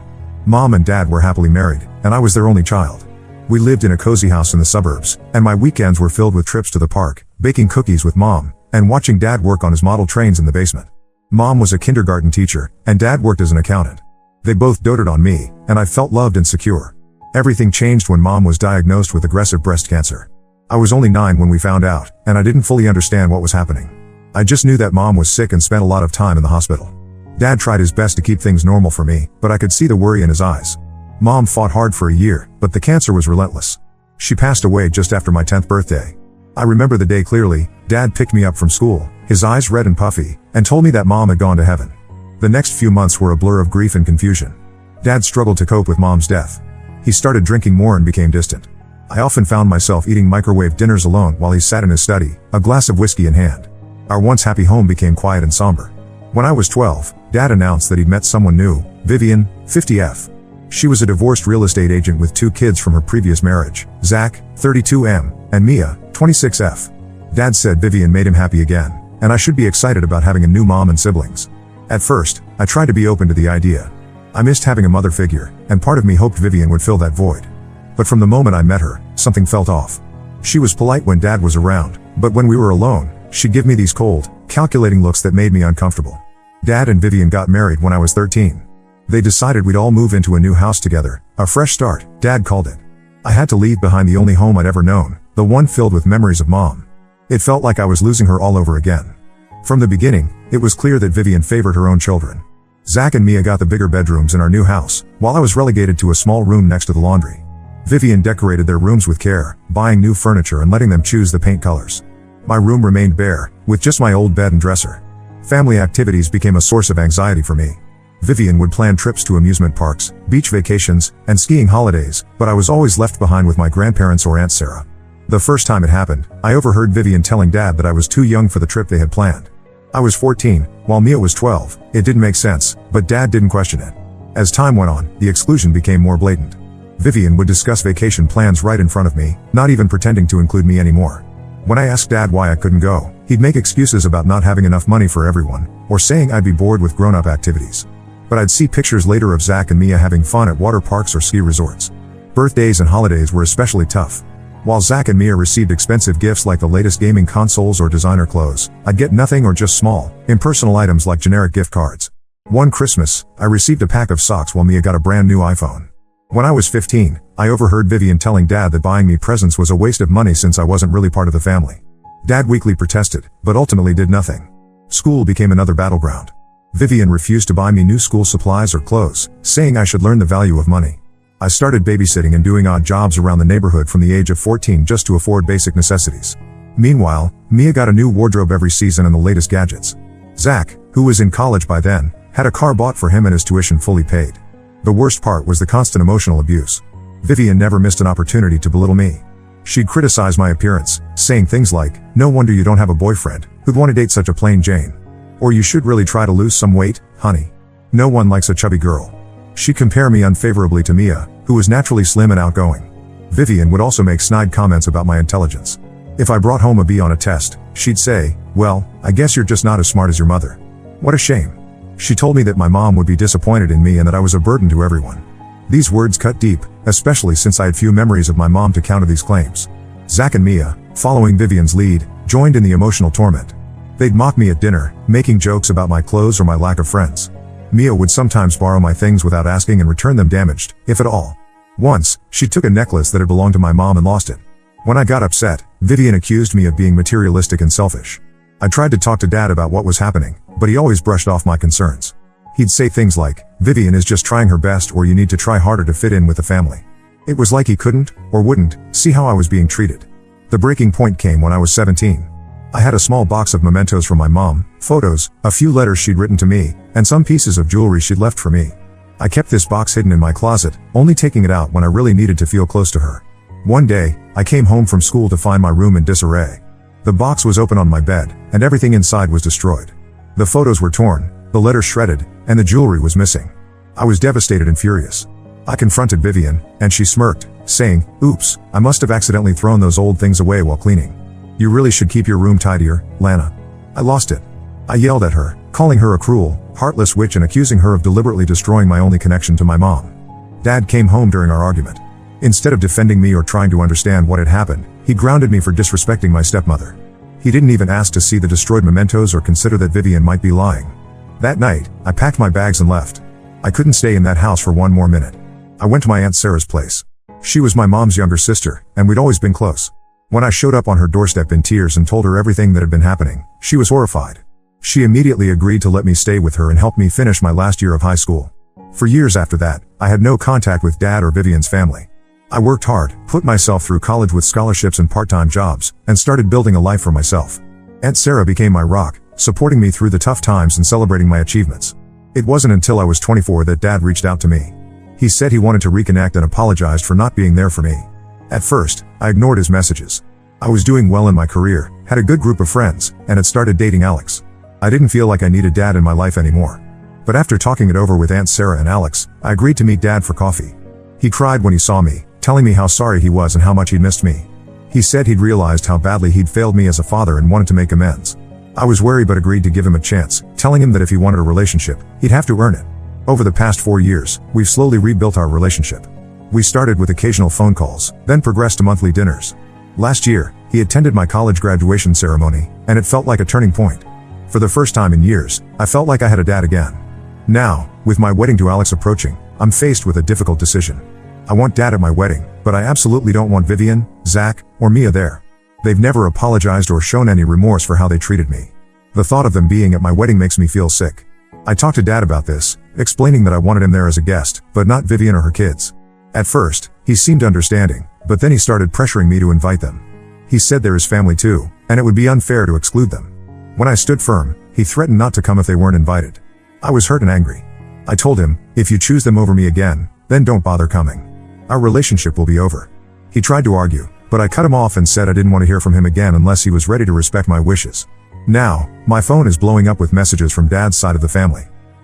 Mom and dad were happily married, and I was their only child. We lived in a cozy house in the suburbs, and my weekends were filled with trips to the park, baking cookies with mom, and watching dad work on his model trains in the basement. Mom was a kindergarten teacher, and dad worked as an accountant. They both doted on me, and I felt loved and secure. Everything changed when mom was diagnosed with aggressive breast cancer. I was only 9 when we found out, and I didn't fully understand what was happening. I just knew that mom was sick and spent a lot of time in the hospital. Dad tried his best to keep things normal for me, but I could see the worry in his eyes. Mom fought hard for a year, but the cancer was relentless. She passed away just after my 10th birthday. I remember the day clearly. Dad picked me up from school, his eyes red and puffy, and told me that mom had gone to heaven. The next few months were a blur of grief and confusion. Dad struggled to cope with mom's death. He started drinking more and became distant. I often found myself eating microwave dinners alone while he sat in his study, a glass of whiskey in hand. Our once happy home became quiet and somber. When I was 12, Dad announced that he'd met someone new, Vivian, 50F. She was a divorced real estate agent with 2 kids from her previous marriage, Zach, 32M, and Mia, 26F. Dad said Vivian made him happy again, and I should be excited about having a new mom and siblings. At first, I tried to be open to the idea. I missed having a mother figure, and part of me hoped Vivian would fill that void. But from the moment I met her, something felt off. She was polite when Dad was around, but when we were alone, she'd give me these cold, calculating looks that made me uncomfortable. Dad and Vivian got married when I was 13. They decided we'd all move into a new house together, a fresh start, Dad called it. I had to leave behind the only home I'd ever known, the one filled with memories of mom. It felt like I was losing her all over again. From the beginning, it was clear that Vivian favored her own children. Zach and Mia got the bigger bedrooms in our new house, while I was relegated to a small room next to the laundry. Vivian decorated their rooms with care, buying new furniture and letting them choose the paint colors. My room remained bare, with just my old bed and dresser. Family activities became a source of anxiety for me. Vivian would plan trips to amusement parks, beach vacations, and skiing holidays, but I was always left behind with my grandparents or Aunt Sarah. The first time it happened, I overheard Vivian telling Dad that I was too young for the trip they had planned. I was 14, while Mia was 12. It didn't make sense, but Dad didn't question it. As time went on, the exclusion became more blatant. Vivian would discuss vacation plans right in front of me, not even pretending to include me anymore. When I asked Dad why I couldn't go, he'd make excuses about not having enough money for everyone, or saying I'd be bored with grown-up activities. But I'd see pictures later of Zach and Mia having fun at water parks or ski resorts. Birthdays and holidays were especially tough. While Zach and Mia received expensive gifts like the latest gaming consoles or designer clothes, I'd get nothing or just small, impersonal items like generic gift cards. One Christmas, I received a pack of socks while Mia got a brand new iPhone. When I was 15, I overheard Vivian telling Dad that buying me presents was a waste of money since I wasn't really part of the family. Dad weakly protested, but ultimately did nothing. School became another battleground. Vivian refused to buy me new school supplies or clothes, saying I should learn the value of money. I started babysitting and doing odd jobs around the neighborhood from the age of 14 just to afford basic necessities. Meanwhile, Mia got a new wardrobe every season and the latest gadgets. Zach, who was in college by then, had a car bought for him and his tuition fully paid. The worst part was the constant emotional abuse. Vivian never missed an opportunity to belittle me. She'd criticize my appearance, saying things like, "No wonder you don't have a boyfriend, who'd want to date such a plain Jane." Or "You should really try to lose some weight, honey. No one likes a chubby girl." She'd compare me unfavorably to Mia, who was naturally slim and outgoing. Vivian would also make snide comments about my intelligence. If I brought home a B on a test, she'd say, "Well, I guess you're just not as smart as your mother." What a shame. She told me that my mom would be disappointed in me and that I was a burden to everyone. These words cut deep, especially since I had few memories of my mom to counter these claims. Zach and Mia, following Vivian's lead, joined in the emotional torment. They'd mock me at dinner, making jokes about my clothes or my lack of friends. Mia would sometimes borrow my things without asking and return them damaged, if at all. Once, she took a necklace that had belonged to my mom and lost it. When I got upset, Vivian accused me of being materialistic and selfish. I tried to talk to Dad about what was happening, but he always brushed off my concerns. He'd say things like, "Vivian is just trying her best, or you need to try harder to fit in with the family." It was like he couldn't, or wouldn't, see how I was being treated. The breaking point came when I was 17. I had a small box of mementos from my mom, photos, a few letters she'd written to me, and some pieces of jewelry she'd left for me. I kept this box hidden in my closet, only taking it out when I really needed to feel close to her. One day, I came home from school to find my room in disarray. The box was open on my bed, and everything inside was destroyed. The photos were torn, the letters shredded, and the jewelry was missing. I was devastated and furious. I confronted Vivian, and she smirked, saying, "Oops, I must have accidentally thrown those old things away while cleaning. You really should keep your room tidier, Lana." I lost it. I yelled at her, calling her a cruel, heartless witch and accusing her of deliberately destroying my only connection to my mom. Dad came home during our argument. Instead of defending me or trying to understand what had happened, he grounded me for disrespecting my stepmother. He didn't even ask to see the destroyed mementos or consider that Vivian might be lying. That night, I packed my bags and left. I couldn't stay in that house for one more minute. I went to my Aunt Sarah's place. She was my mom's younger sister, and we'd always been close. When I showed up on her doorstep in tears and told her everything that had been happening, she was horrified. She immediately agreed to let me stay with her and help me finish my last year of high school. For years after that, I had no contact with Dad or Vivian's family. I worked hard, put myself through college with scholarships and part-time jobs, and started building a life for myself. Aunt Sarah became my rock, supporting me through the tough times and celebrating my achievements. It wasn't until I was 24 that Dad reached out to me. He said he wanted to reconnect and apologized for not being there for me. At first, I ignored his messages. I was doing well in my career, had a good group of friends, and had started dating Alex. I didn't feel like I needed Dad in my life anymore. But after talking it over with Aunt Sarah and Alex, I agreed to meet Dad for coffee. He cried when he saw me, telling me how sorry he was and how much he'd missed me. He said he'd realized how badly he'd failed me as a father and wanted to make amends. I was wary but agreed to give him a chance, telling him that if he wanted a relationship, he'd have to earn it. Over the past 4 years, we've slowly rebuilt our relationship. We started with occasional phone calls, then progressed to monthly dinners. Last year, he attended my college graduation ceremony, and it felt like a turning point. For the first time in years, I felt like I had a dad again. Now, with my wedding to Alex approaching, I'm faced with a difficult decision. I want Dad at my wedding, but I absolutely don't want Vivian, Zach, or Mia there. They've never apologized or shown any remorse for how they treated me. The thought of them being at my wedding makes me feel sick. I talked to Dad about this, explaining that I wanted him there as a guest, but not Vivian or her kids. At first, he seemed understanding, but then he started pressuring me to invite them. He said they're his family too, and it would be unfair to exclude them. When I stood firm, he threatened not to come if they weren't invited. I was hurt and angry. I told him, if you choose them over me again, then don't bother coming. Our relationship will be over. He tried to argue, but I cut him off and said I didn't want to hear from him again unless he was ready to respect my wishes. Now, my phone is blowing up with messages from Dad's side of the family.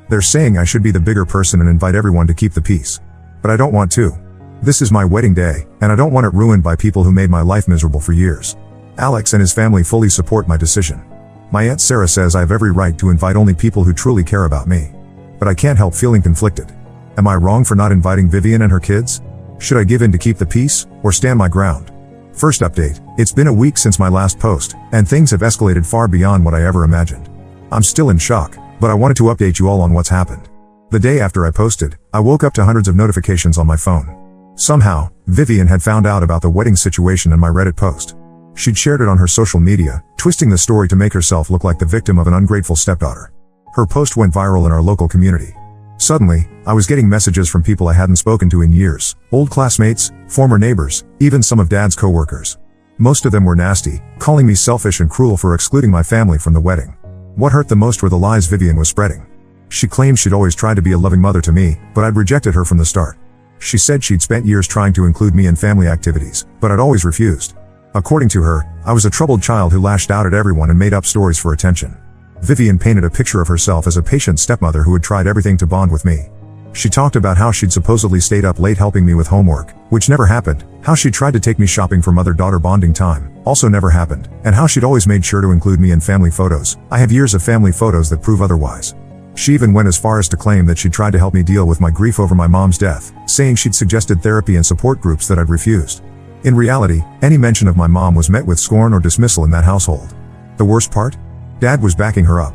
They're saying I should be the bigger person and invite everyone to keep the peace. But I don't want to. This is my wedding day, and I don't want it ruined by people who made my life miserable for years. Alex and his family fully support my decision. My Aunt Sarah says I have every right to invite only people who truly care about me. But I can't help feeling conflicted. Am I wrong for not inviting Vivian and her kids? Should I give in to keep the peace, or stand my ground? First update, it's been a week since my last post, and things have escalated far beyond what I ever imagined. I'm still in shock, but I wanted to update you all on what's happened. The day after I posted, I woke up to hundreds of notifications on my phone. Somehow, Vivian had found out about the wedding situation in my Reddit post. She'd shared it on her social media, twisting the story to make herself look like the victim of an ungrateful stepdaughter. Her post went viral in our local community. Suddenly, I was getting messages from people I hadn't spoken to in years, old classmates, former neighbors, even some of Dad's co-workers. Most of them were nasty, calling me selfish and cruel for excluding my family from the wedding. What hurt the most were the lies Vivian was spreading. She claimed she'd always tried to be a loving mother to me, but I'd rejected her from the start. She said she'd spent years trying to include me in family activities, but I'd always refused. According to her, I was a troubled child who lashed out at everyone and made up stories for attention. Vivian painted a picture of herself as a patient stepmother who had tried everything to bond with me. She talked about how she'd supposedly stayed up late helping me with homework, which never happened, how she tried to take me shopping for mother-daughter bonding time, also never happened, and how she'd always made sure to include me in family photos. I have years of family photos that prove otherwise. She even went as far as to claim that she'd tried to help me deal with my grief over my mom's death, saying she'd suggested therapy and support groups that I'd refused. In reality, any mention of my mom was met with scorn or dismissal in that household. The worst part? Dad was backing her up.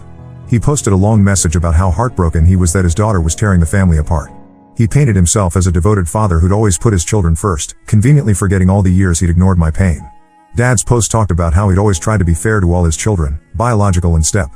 He posted a long message about how heartbroken he was that his daughter was tearing the family apart. He painted himself as a devoted father who'd always put his children first, conveniently forgetting all the years he'd ignored my pain. Dad's post talked about how he'd always tried to be fair to all his children, biological and step.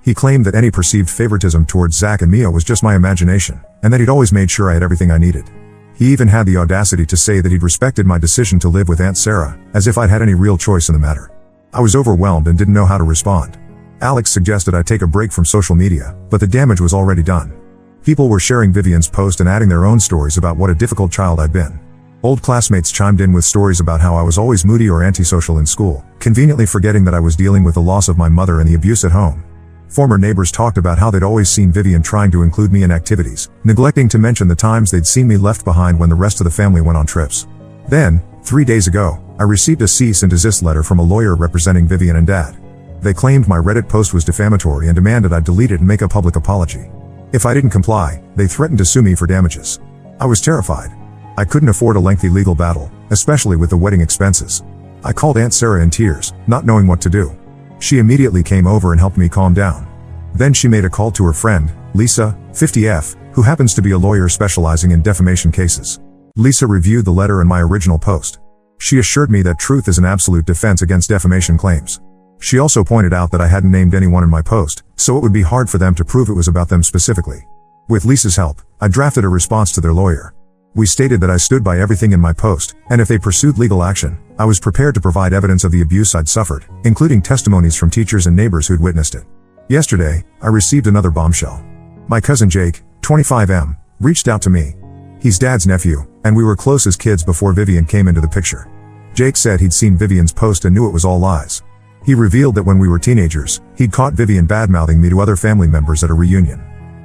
He claimed that any perceived favoritism towards Zach and Mia was just my imagination, and that he'd always made sure I had everything I needed. He even had the audacity to say that he'd respected my decision to live with Aunt Sarah, as if I'd had any real choice in the matter. I was overwhelmed and didn't know how to respond. Alex suggested I take a break from social media, but the damage was already done. People were sharing Vivian's post and adding their own stories about what a difficult child I'd been. Old classmates chimed in with stories about how I was always moody or antisocial in school, conveniently forgetting that I was dealing with the loss of my mother and the abuse at home. Former neighbors talked about how they'd always seen Vivian trying to include me in activities, neglecting to mention the times they'd seen me left behind when the rest of the family went on trips. Then, 3 days ago, I received a cease and desist letter from a lawyer representing Vivian and Dad. They claimed my Reddit post was defamatory and demanded I delete it and make a public apology. If I didn't comply, they threatened to sue me for damages. I was terrified. I couldn't afford a lengthy legal battle, especially with the wedding expenses. I called Aunt Sarah in tears, not knowing what to do. She immediately came over and helped me calm down. Then she made a call to her friend, Lisa, 50F, who happens to be a lawyer specializing in defamation cases. Lisa reviewed the letter and my original post. She assured me that truth is an absolute defense against defamation claims. She also pointed out that I hadn't named anyone in my post, so it would be hard for them to prove it was about them specifically. With Lisa's help, I drafted a response to their lawyer. We stated that I stood by everything in my post, and if they pursued legal action, I was prepared to provide evidence of the abuse I'd suffered, including testimonies from teachers and neighbors who'd witnessed it. Yesterday, I received another bombshell. My cousin Jake, 25M, reached out to me. He's Dad's nephew, and we were close as kids before Vivian came into the picture. Jake said he'd seen Vivian's post and knew it was all lies. He revealed that when we were teenagers, he'd caught Vivian badmouthing me to other family members at a reunion.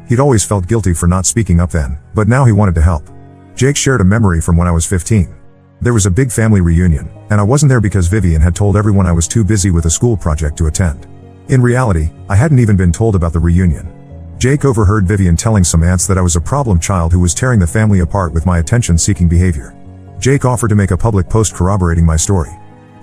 He'd always felt guilty for not speaking up then, but now he wanted to help. Jake shared a memory from when I was 15. There was a big family reunion, and I wasn't there because Vivian had told everyone I was too busy with a school project to attend. In reality, I hadn't even been told about the reunion. Jake overheard Vivian telling some aunts that I was a problem child who was tearing the family apart with my attention-seeking behavior. Jake offered to make a public post corroborating my story.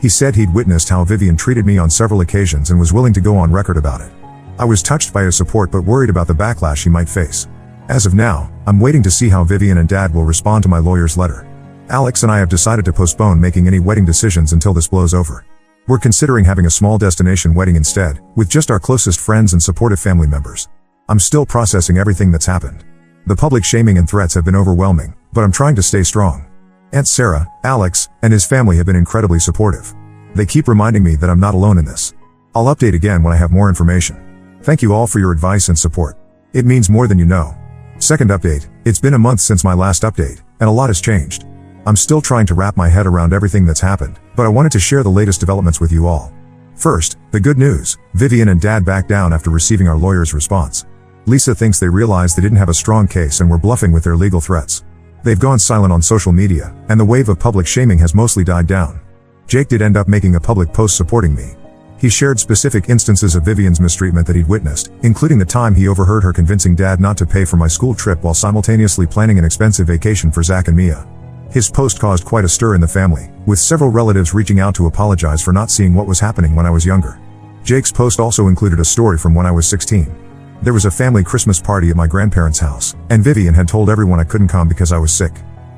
He said he'd witnessed how Vivian treated me on several occasions and was willing to go on record about it. I was touched by his support but worried about the backlash he might face. As of now, I'm waiting to see how Vivian and Dad will respond to my lawyer's letter. Alex and I have decided to postpone making any wedding decisions until this blows over. We're considering having a small destination wedding instead, with just our closest friends and supportive family members. I'm still processing everything that's happened. The public shaming and threats have been overwhelming, but I'm trying to stay strong. Aunt Sarah, Alex, and his family have been incredibly supportive. They keep reminding me that I'm not alone in this. I'll update again when I have more information. Thank you all for your advice and support. It means more than you know. Second update, it's been a month since my last update, and a lot has changed. I'm still trying to wrap my head around everything that's happened, but I wanted to share the latest developments with you all. First, the good news, Vivian and Dad backed down after receiving our lawyer's response. Lisa thinks they realized they didn't have a strong case and were bluffing with their legal threats. They've gone silent on social media, and the wave of public shaming has mostly died down. Jake did end up making a public post supporting me. He shared specific instances of Vivian's mistreatment that he'd witnessed, including the time he overheard her convincing Dad not to pay for my school trip while simultaneously planning an expensive vacation for Zach and Mia. His post caused quite a stir in the family, with several relatives reaching out to apologize for not seeing what was happening when I was younger. Jake's post also included a story from when I was 16. There was a family Christmas party at my grandparents' house, and Vivian had told everyone I couldn't come because I was sick.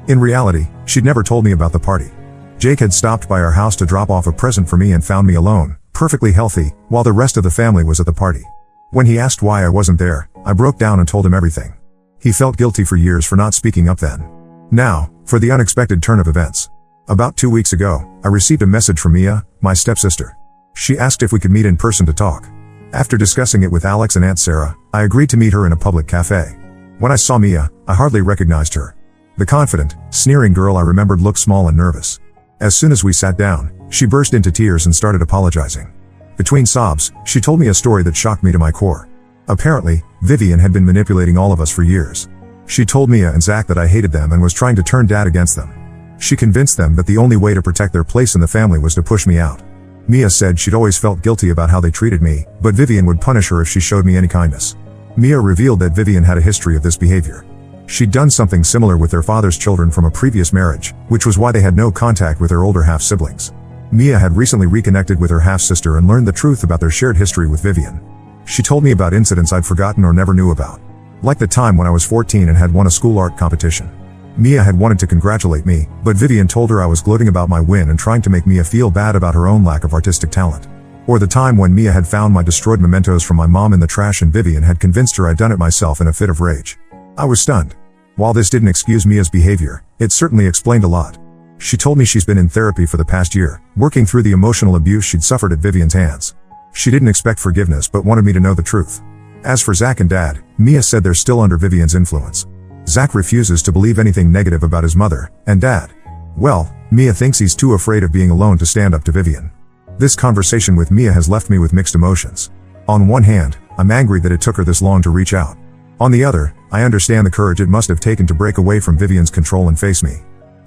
In reality, she'd never told me about the party. Jake had stopped by our house to drop off a present for me and found me alone, perfectly healthy, while the rest of the family was at the party. When he asked why I wasn't there, I broke down and told him everything. He felt guilty for years for not speaking up then. Now, for the unexpected turn of events. About 2 weeks ago, I received a message from Mia, my stepsister. She asked if we could meet in person to talk. After discussing it with Alex and Aunt Sarah, I agreed to meet her in a public cafe. When I saw Mia, I hardly recognized her. The confident, sneering girl I remembered looked small and nervous. As soon as we sat down, she burst into tears and started apologizing. Between sobs, she told me a story that shocked me to my core. Apparently, Vivian had been manipulating all of us for years. She told Mia and Zach that I hated them and was trying to turn Dad against them. She convinced them that the only way to protect their place in the family was to push me out. Mia said she'd always felt guilty about how they treated me, but Vivian would punish her if she showed me any kindness. Mia revealed that Vivian had a history of this behavior. She'd done something similar with their father's children from a previous marriage, which was why they had no contact with their older half-siblings. Mia had recently reconnected with her half-sister and learned the truth about their shared history with Vivian. She told me about incidents I'd forgotten or never knew about. Like the time when I was 14 and had won a school art competition. Mia had wanted to congratulate me, but Vivian told her I was gloating about my win and trying to make Mia feel bad about her own lack of artistic talent. Or the time when Mia had found my destroyed mementos from my mom in the trash and Vivian had convinced her I'd done it myself in a fit of rage. I was stunned. While this didn't excuse Mia's behavior, it certainly explained a lot. She told me she's been in therapy for the past year, working through the emotional abuse she'd suffered at Vivian's hands. She didn't expect forgiveness but wanted me to know the truth. As for Zach and Dad, Mia said they're still under Vivian's influence. Zach refuses to believe anything negative about his mother and Dad. Well, Mia thinks he's too afraid of being alone to stand up to Vivian. This conversation with Mia has left me with mixed emotions. On one hand, I'm angry that it took her this long to reach out. On the other, I understand the courage it must have taken to break away from Vivian's control and face me.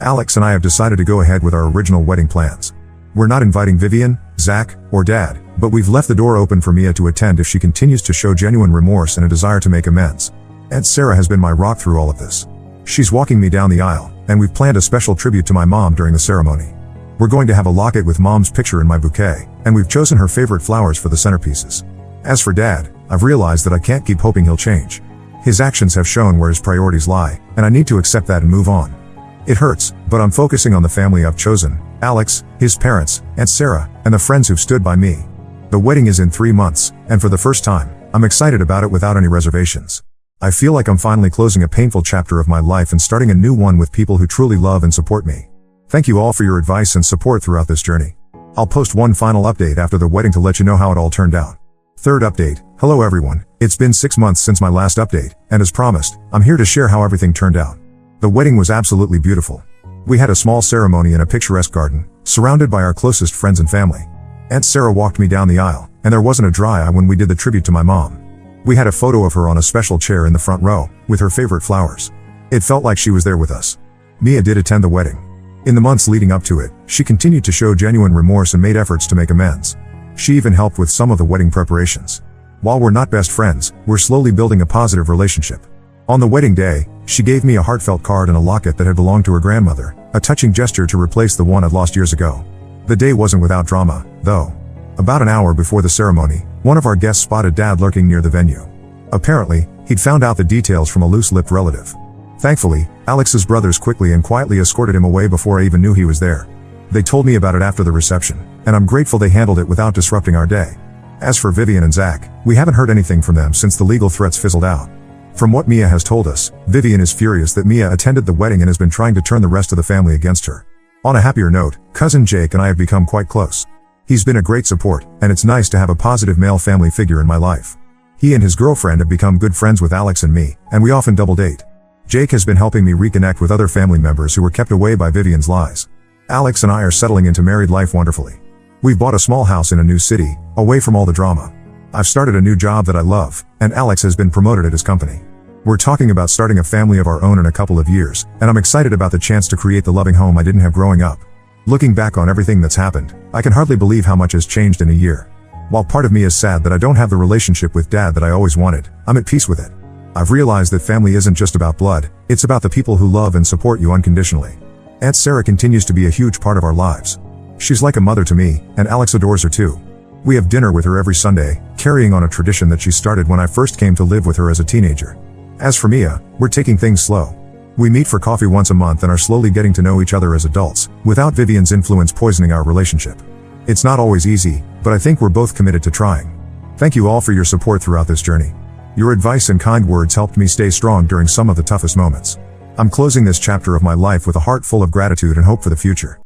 Alex and I have decided to go ahead with our original wedding plans. We're not inviting Vivian, Zach, or Dad, but we've left the door open for Mia to attend if she continues to show genuine remorse and a desire to make amends. Aunt Sarah has been my rock through all of this. She's walking me down the aisle, and we've planned a special tribute to my mom during the ceremony. We're going to have a locket with Mom's picture in my bouquet, and we've chosen her favorite flowers for the centerpieces. As for Dad, I've realized that I can't keep hoping he'll change. His actions have shown where his priorities lie, and I need to accept that and move on. It hurts, but I'm focusing on the family I've chosen, Alex, his parents, Aunt Sarah, and the friends who've stood by me. The wedding is in 3 months, and for the first time, I'm excited about it without any reservations. I feel like I'm finally closing a painful chapter of my life and starting a new one with people who truly love and support me. Thank you all for your advice and support throughout this journey. I'll post one final update after the wedding to let you know how it all turned out. Third update. Hello everyone, it's been 6 months since my last update, and as promised, I'm here to share how everything turned out. The wedding was absolutely beautiful. We had a small ceremony in a picturesque garden, surrounded by our closest friends and family. Aunt Sarah walked me down the aisle, and there wasn't a dry eye when we did the tribute to my mom. We had a photo of her on a special chair in the front row, with her favorite flowers. It felt like she was there with us. Mia did attend the wedding. In the months leading up to it, she continued to show genuine remorse and made efforts to make amends. She even helped with some of the wedding preparations. While we're not best friends, we're slowly building a positive relationship. On the wedding day, she gave me a heartfelt card and a locket that had belonged to her grandmother, a touching gesture to replace the one I'd lost years ago. The day wasn't without drama, though. About an hour before the ceremony, one of our guests spotted Dad lurking near the venue. Apparently, he'd found out the details from a loose-lipped relative. Thankfully, Alex's brothers quickly and quietly escorted him away before I even knew he was there. They told me about it after the reception, and I'm grateful they handled it without disrupting our day. As for Vivian and Zach, we haven't heard anything from them since the legal threats fizzled out. From what Mia has told us, Vivian is furious that Mia attended the wedding and has been trying to turn the rest of the family against her. On a happier note, cousin Jake and I have become quite close. He's been a great support, and it's nice to have a positive male family figure in my life. He and his girlfriend have become good friends with Alex and me, and we often double date. Jake has been helping me reconnect with other family members who were kept away by Vivian's lies. Alex and I are settling into married life wonderfully. We've bought a small house in a new city, away from all the drama. I've started a new job that I love, and Alex has been promoted at his company. We're talking about starting a family of our own in a couple of years, and I'm excited about the chance to create the loving home I didn't have growing up. Looking back on everything that's happened, I can hardly believe how much has changed in a year. While part of me is sad that I don't have the relationship with Dad that I always wanted, I'm at peace with it. I've realized that family isn't just about blood, it's about the people who love and support you unconditionally. Aunt Sarah continues to be a huge part of our lives. She's like a mother to me, and Alex adores her too. We have dinner with her every Sunday, carrying on a tradition that she started when I first came to live with her as a teenager. As for Mia, we're taking things slow. We meet for coffee once a month and are slowly getting to know each other as adults, without Vivian's influence poisoning our relationship. It's not always easy, but I think we're both committed to trying. Thank you all for your support throughout this journey. Your advice and kind words helped me stay strong during some of the toughest moments. I'm closing this chapter of my life with a heart full of gratitude and hope for the future.